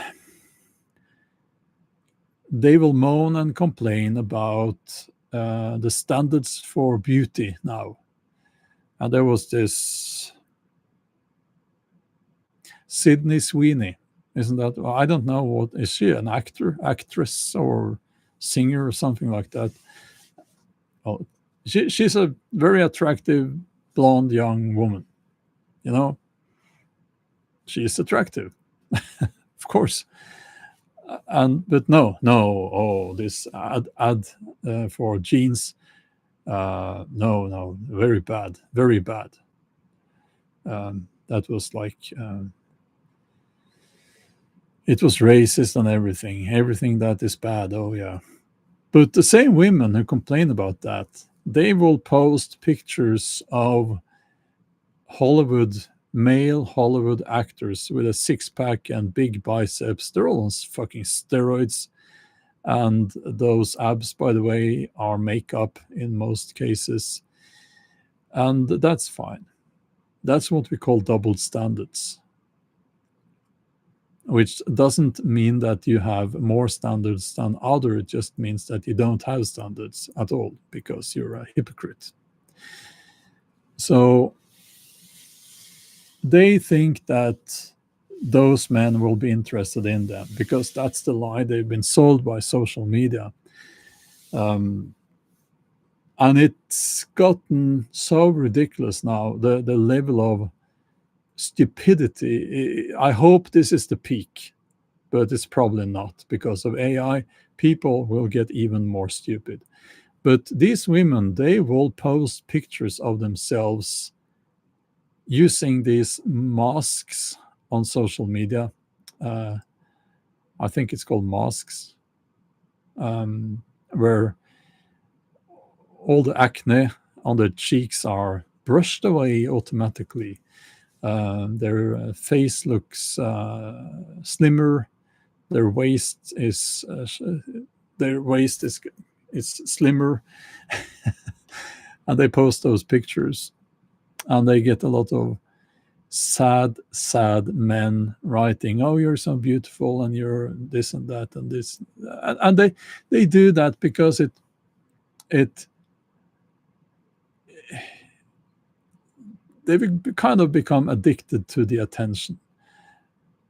moan and complain about the standards for beauty now. And there was this Sydney Sweeney, isn't that? I don't know, what is she, an actress, or singer, or something like that? Oh, she's a very attractive blonde young woman. You know, she is attractive, of course. But no, oh, this ad for jeans. No, very bad, very bad. That was like it was racist and everything that is bad. Oh yeah. But the same women who complain about that, they will post pictures of Hollywood male Hollywood actors with a six-pack and big biceps. They're all on fucking steroids. And those abs, by the way, are makeup in most cases. And that's fine. That's what we call double standards, which doesn't mean that you have more standards than other. It just means that you don't have standards at all because you're a hypocrite. So they think that those men will be interested in them because that's the lie they've been sold by social media. And it's gotten so ridiculous now, the level of stupidity. I hope this is the peak, but it's probably not. Because of AI, people will get even more stupid. But these women, they will post pictures of themselves using these masks on social media. I think it's called masks, where all the acne on their cheeks are brushed away automatically. Their face looks slimmer. Their waist is slimmer, and they post those pictures, and they get a lot of sad men writing, "Oh, you're so beautiful, and you're this and that and this," and they do that because they've kind of become addicted to the attention.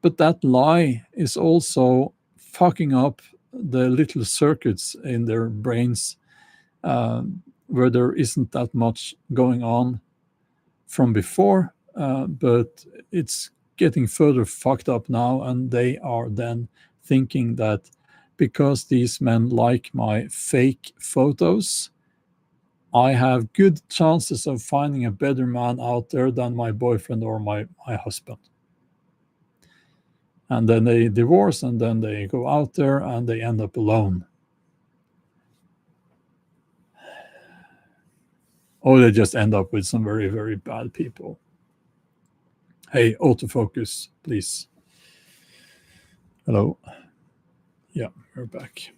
But that lie is also fucking up the little circuits in their brains, where there isn't that much going on from before, but it's getting further fucked up now. And they are then thinking that because these men like my fake photos, I have good chances of finding a better man out there than my boyfriend or my husband. And then they divorce, and then they go out there and they end up alone. Or they just end up with some very, very bad people. Hey, autofocus, please. Hello. Yeah, we're back.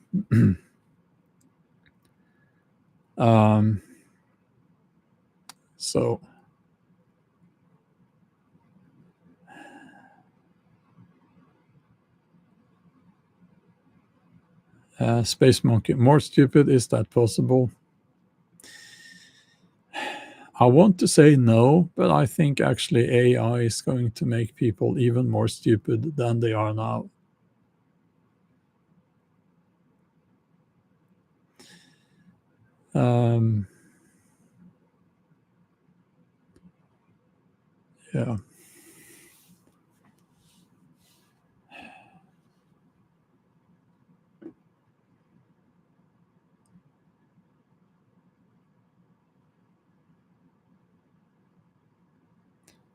So Space Monkey, more stupid, is that possible? I want to say no, but I think actually AI is going to make people even more stupid than they are now. Um, yeah.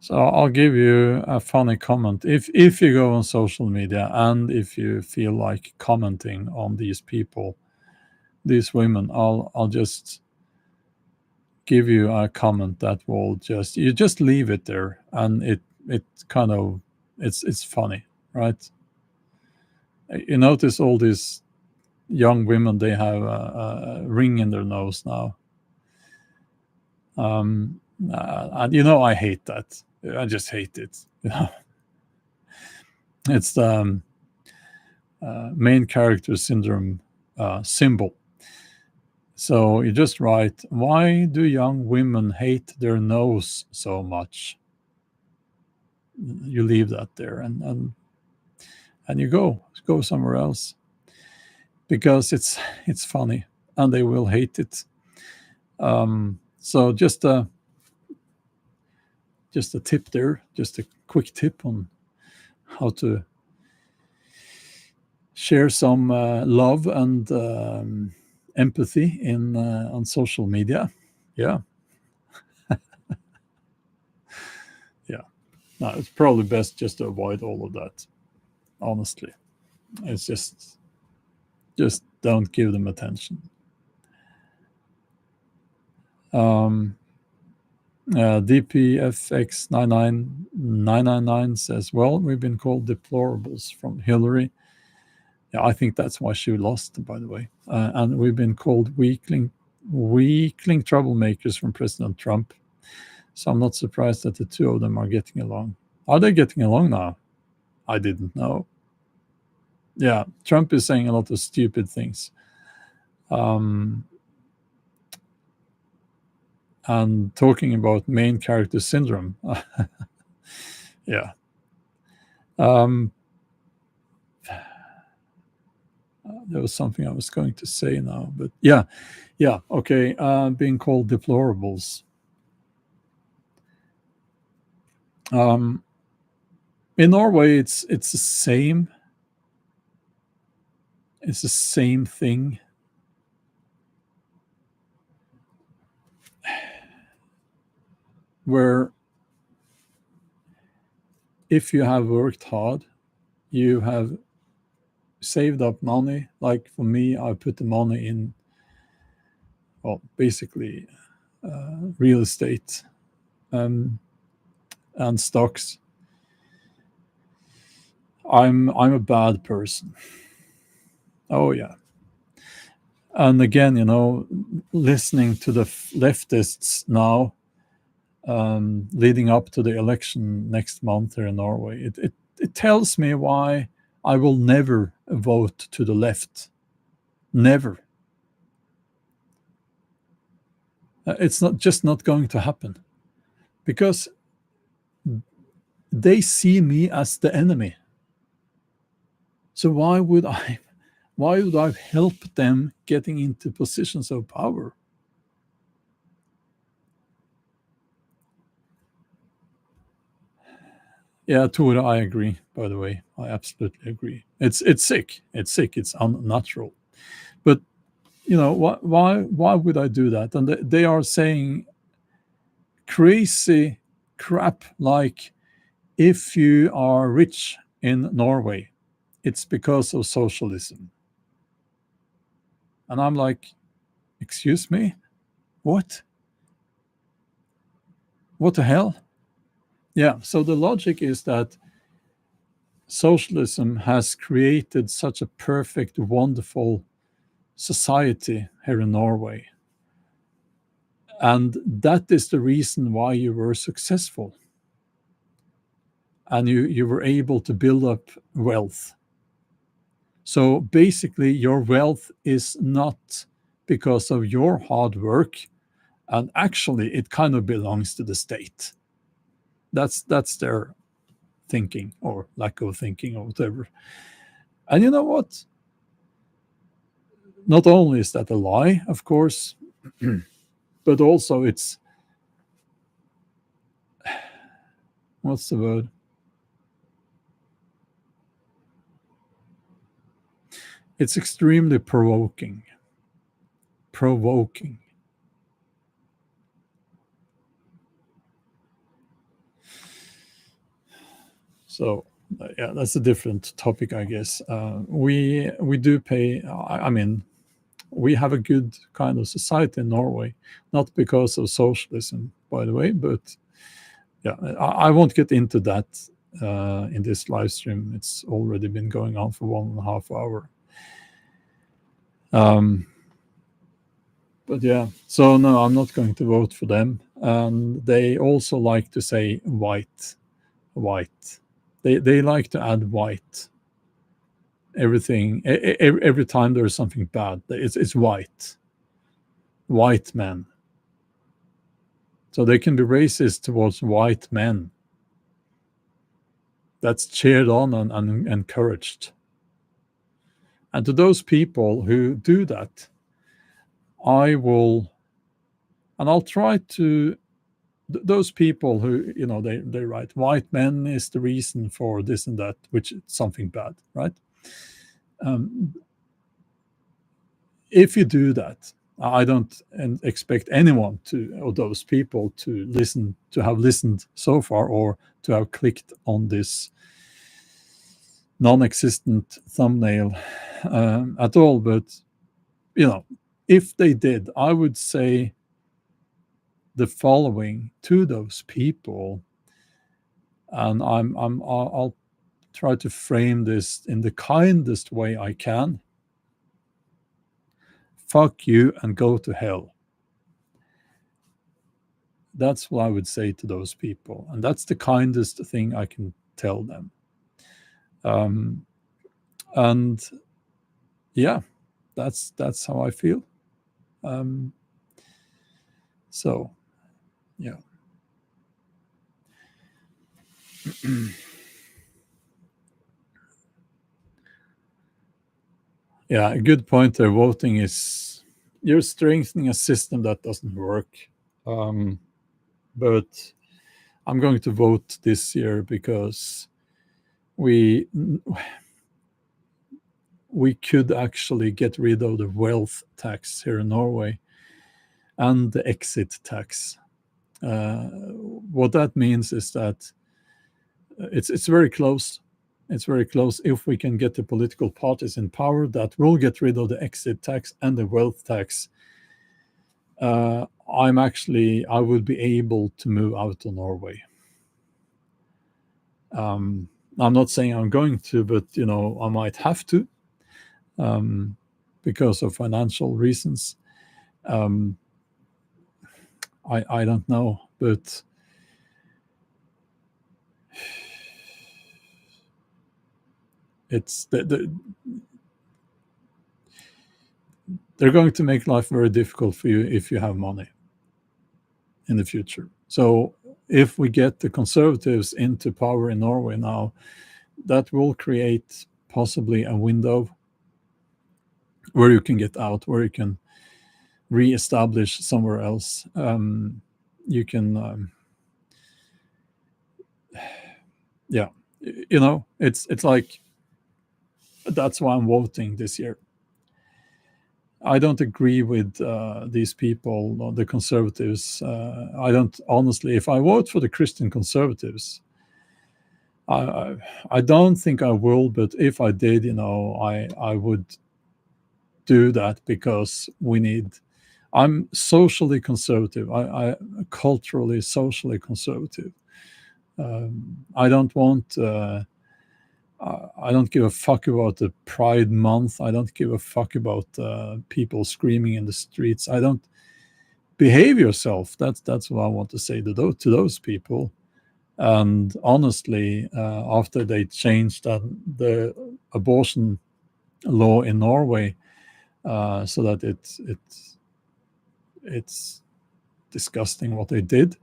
So I'll give you a funny comment. If you go on social media and if you feel like commenting on these people, these women, I'll just give you a comment that will just leave it there, and it kind of it's funny, right? You notice all these young women, they have a ring in their nose now. And I hate that. I just hate it. It's the main character syndrome symbol. So you just write, why do young women hate their nose so much? You leave that there, and you go somewhere else, because it's funny and they will hate it. So just a tip there, just a quick tip on how to share some love and empathy in on social media. Yeah, yeah. No, it's probably best just to avoid all of that. Honestly, it's just don't give them attention. Um, DPFX99999 says, well, we've been called deplorables from Hillary. Yeah, I think that's why she lost, by the way. And we've been called weakling troublemakers from President Trump. So I'm not surprised that the two of them are getting along. Are they getting along now? I didn't know. Yeah, Trump is saying a lot of stupid things. And talking about main character syndrome. Yeah. There was something I was going to say now, but yeah, okay. Being called deplorables. In Norway, it's the same. It's the same thing. Where if you have worked hard, you have saved up money. Like for me, I put the money in, well, basically real estate and stocks. I'm a bad person. Oh yeah. And again, listening to the leftists now, leading up to the election next month here in Norway, it tells me why I will never vote to the left. Never. It's not going to happen, because they see me as the enemy. So why would I help them getting into positions of power? Yeah, Tore, I agree, by the way. I absolutely agree. It's sick. It's sick. It's unnatural. But why would I do that? And they are saying crazy crap like, if you are rich in Norway, it's because of socialism. And I'm like, excuse me? What? What the hell? Yeah, so the logic is that socialism has created such a perfect, wonderful society here in Norway. And that is the reason why you were successful, and you were able to build up wealth. So basically, your wealth is not because of your hard work, and actually, it kind of belongs to the state. That's their thinking, or lack of thinking, or whatever. And you know what? Not only is that a lie, of course, but also it's, what's the word? It's extremely provoking. Provoking. So yeah, that's a different topic, I guess. We do pay. I mean, we have a good kind of society in Norway, not because of socialism, by the way, but yeah, I won't get into that in this live stream. It's already been going on for 1.5 hours. But yeah, so no, I'm not going to vote for them. And they also like to say white, white. They like to add white. Everything, every time there's something bad, it's white, white men. So they can be racist towards white men. That's cheered on and encouraged. And to those people who do that, I'll try to, those people who, they write, white men is the reason for this and that, which is something bad, right? If you do that, I don't expect anyone or those people to have listened so far, or to have clicked on this non-existent thumbnail at all. But if they did, I would say the following to those people, and I'll try to frame this in the kindest way I can. Fuck you and go to hell. That's what I would say to those people, and that's the kindest thing I can tell them. And yeah, that's how I feel. So yeah. Yeah, a good point there. Voting is, you're strengthening a system that doesn't work. But I'm going to vote this year because we could actually get rid of the wealth tax here in Norway and the exit tax. What that means is that it's very close. It's very close. If we can get the political parties in power that will get rid of the exit tax and the wealth tax, I would be able to move out of Norway. I'm not saying I'm going to, but I might have to, because of financial reasons. I don't know, but it's they're going to make life very difficult for you if you have money in the future. So if we get the conservatives into power in Norway now, that will create possibly a window where you can get out, where you can re-establish somewhere else. You can, yeah, it's like, that's why I'm voting this year. I don't agree with these people, the conservatives. I don't, honestly. If I vote for the Christian conservatives, I don't think I will. But if I did, I would do that because we need. I'm socially conservative. I culturally, socially conservative. I don't want. I don't give a fuck about the Pride Month. I don't give a fuck about people screaming in the streets. I don't. behave yourself. That's what I want to say to those people. And honestly, after they changed the abortion law in Norway, so that it's disgusting what they did.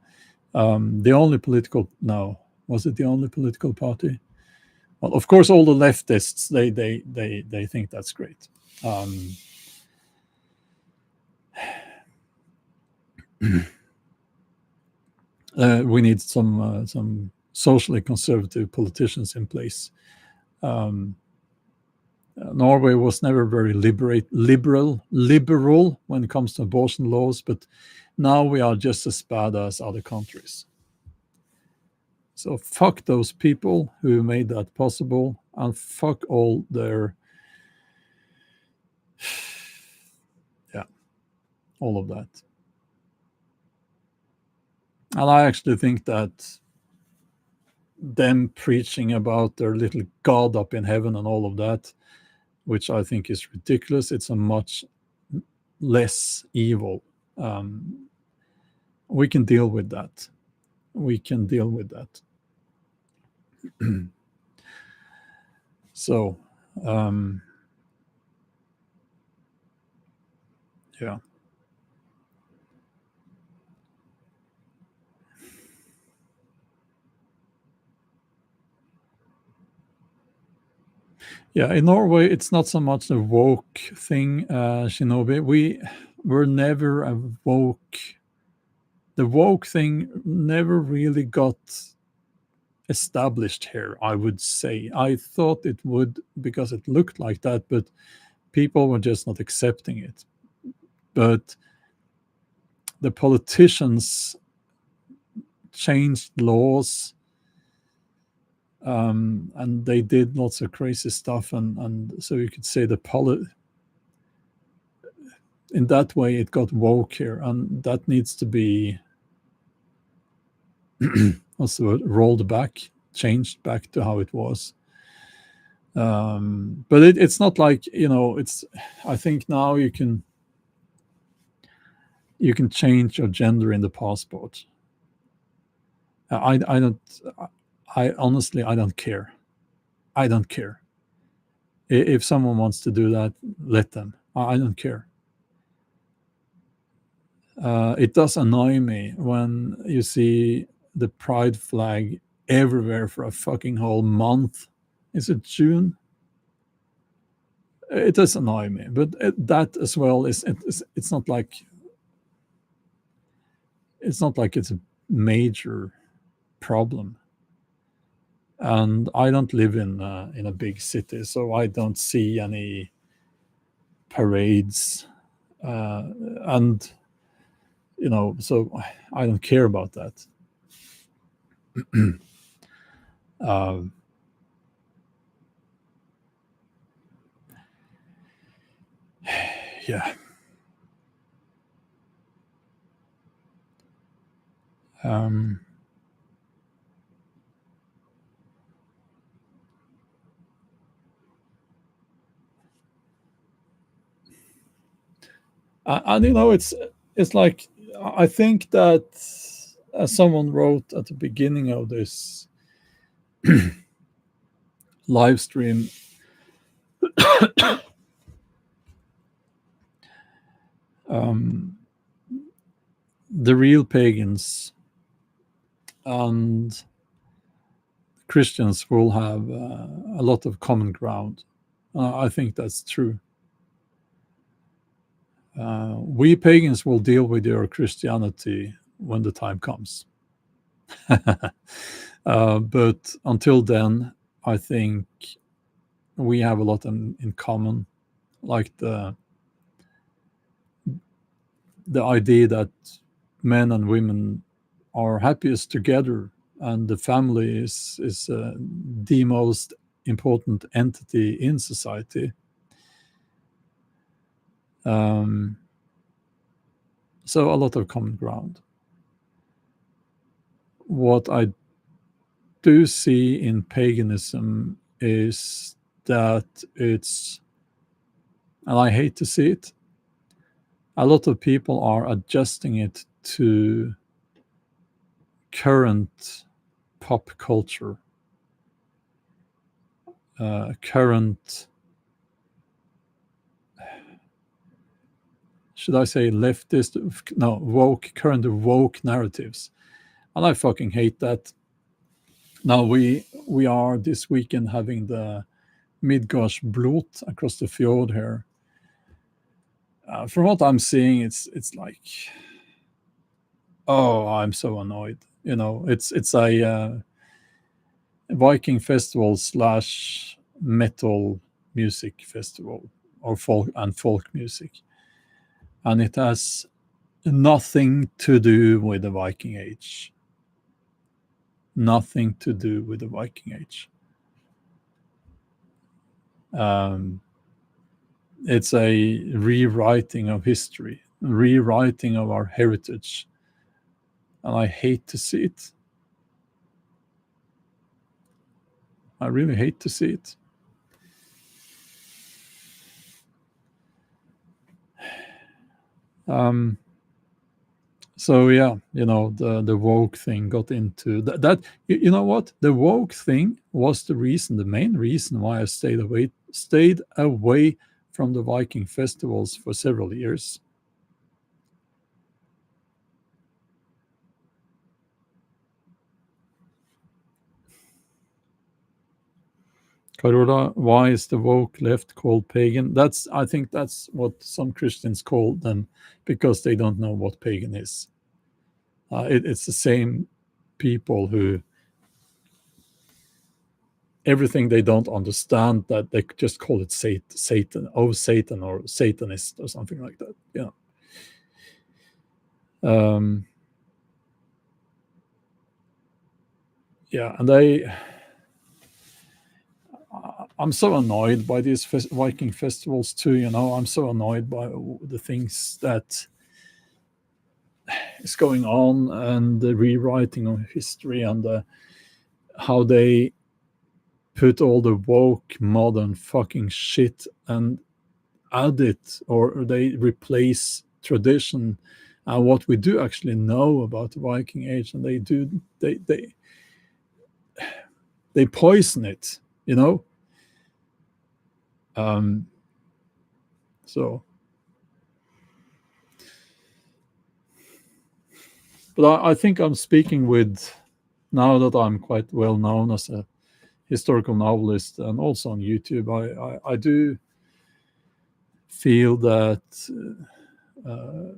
The only political no was it the only political party? Well, of course, all the leftists they think that's great. We need some socially conservative politicians in place. Norway was never very liberal when it comes to abortion laws, but now we are just as bad as other countries. So fuck those people who made that possible, and fuck all their, yeah, all of that. And I actually think that them preaching about their little God up in heaven and all of that, which I think is ridiculous, it's a much less evil. We can deal with that. We can deal with that. So, yeah. Yeah, in Norway, it's not so much a woke thing, Shinobi. We were never a woke. The woke thing never really got established here, I would say. I thought it would because it looked like that, but people were just not accepting it. But the politicians changed laws, and they did lots of crazy stuff, and so you could say in that way it got woke here, and that needs to be what's the word, rolled back, changed back to how it was. But it's not like, it's, I think now you can change your gender in the passport. I don't, I honestly, I don't care. I don't care. If someone wants to do that, let them. I don't care. It does annoy me when you see the pride flag everywhere for a fucking whole month. Is it June? It does annoy me, but that as well it's not like it's a major problem. And I don't live in a big city, so I don't see any parades, and so I don't care about that. uh, yeah. um, and it's like, I think that, as someone wrote at the beginning of this live stream, the real pagans and Christians will have a lot of common ground. I think that's true. We pagans will deal with your Christianity when the time comes. But until then, I think we have a lot in common, like the idea that men and women are happiest together, and the family is the most important entity in society. So a lot of common ground. What I do see in paganism is that it's, and I hate to see it, a lot of people are adjusting it to current pop culture, current, should I say leftist, no, current woke narratives. And I fucking hate that. Now we are this weekend having the Midgårdsblot across the fjord here. From what I'm seeing, it's like, oh, I'm so annoyed. It's a Viking festival slash metal music festival, or folk music, and it has nothing to do with the Viking Age. Nothing to do with the Viking Age. It's a rewriting of history, rewriting of our heritage, and I hate to see it. I really hate to see it. So yeah, the woke thing got into that. You know what? The woke thing was the main reason why I stayed away from the Viking festivals for several years. Carola, why is the woke left called pagan? I think that's what some Christians call them, because they don't know what pagan is. It's the same people who, everything they don't understand, that they just call it Satan, Satan, or Satanist, or something like that. Yeah. Yeah, and I'm so annoyed by these Viking festivals too. I'm so annoyed by the things that is going on, and the rewriting of history, and how they put all the woke modern fucking shit and add it, or they replace tradition and what we do actually know about the Viking Age, and they poison it, so. But I think I'm speaking with, now that I'm quite well known as a historical novelist and also on YouTube, I do feel that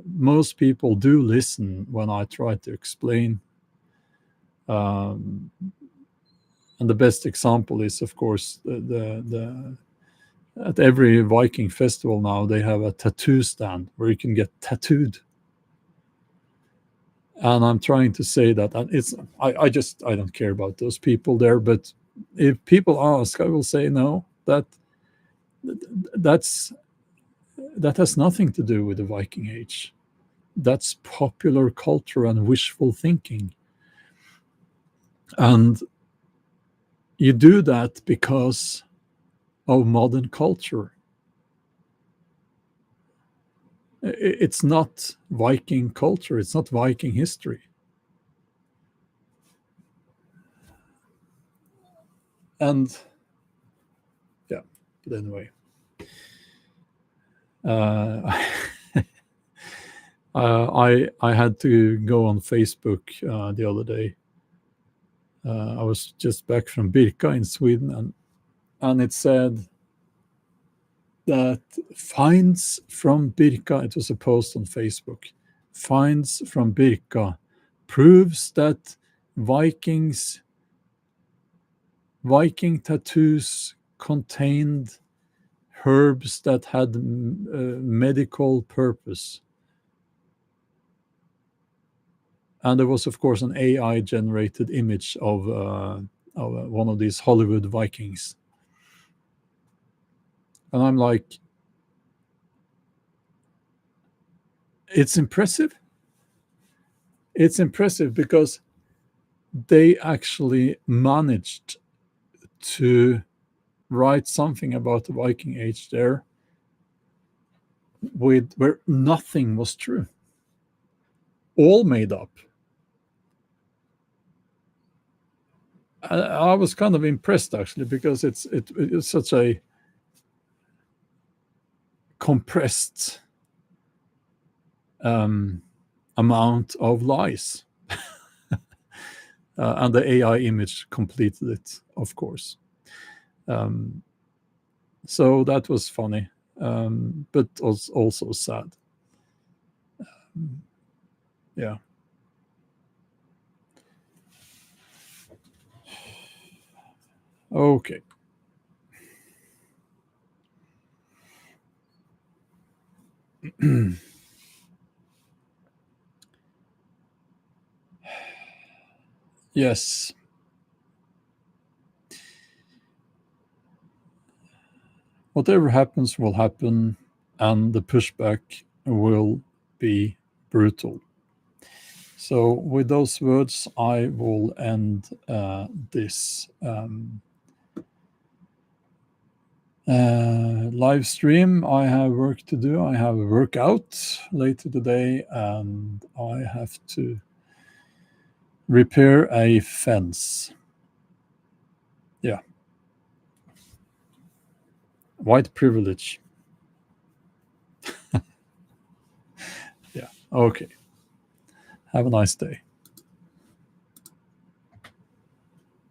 most people do listen when I try to explain. And the best example is, of course, the at every Viking festival now, they have a tattoo stand where you can get tattooed. And I'm trying to say that, and I don't care about those people there, but if people ask, I will say no. That has nothing to do with the Viking Age. That's popular culture and wishful thinking. And you do that because of modern culture. It's not Viking culture. It's not Viking history. And yeah, but anyway, I had to go on Facebook the other day. I was just back from Birka in Sweden, and it said that finds from Birka, it was a post on Facebook, finds from Birka proves that Viking tattoos contained herbs that had medical purpose. And there was, of course, an AI generated image of one of these Hollywood Vikings. And I'm like, it's impressive. It's impressive because they actually managed to write something about the Viking Age there with where nothing was true, all made up. I was kind of impressed actually, because it's such a compressed amount of lies. And the AI image completed it, of course. So that was funny, but also sad. Yeah. Okay. Yes. Whatever happens will happen, and the pushback will be brutal. So, with those words, I will end this live stream. I have work to do. I have a workout later today, and I have to repair a fence. Yeah. White privilege. Yeah. Okay. Have a nice day.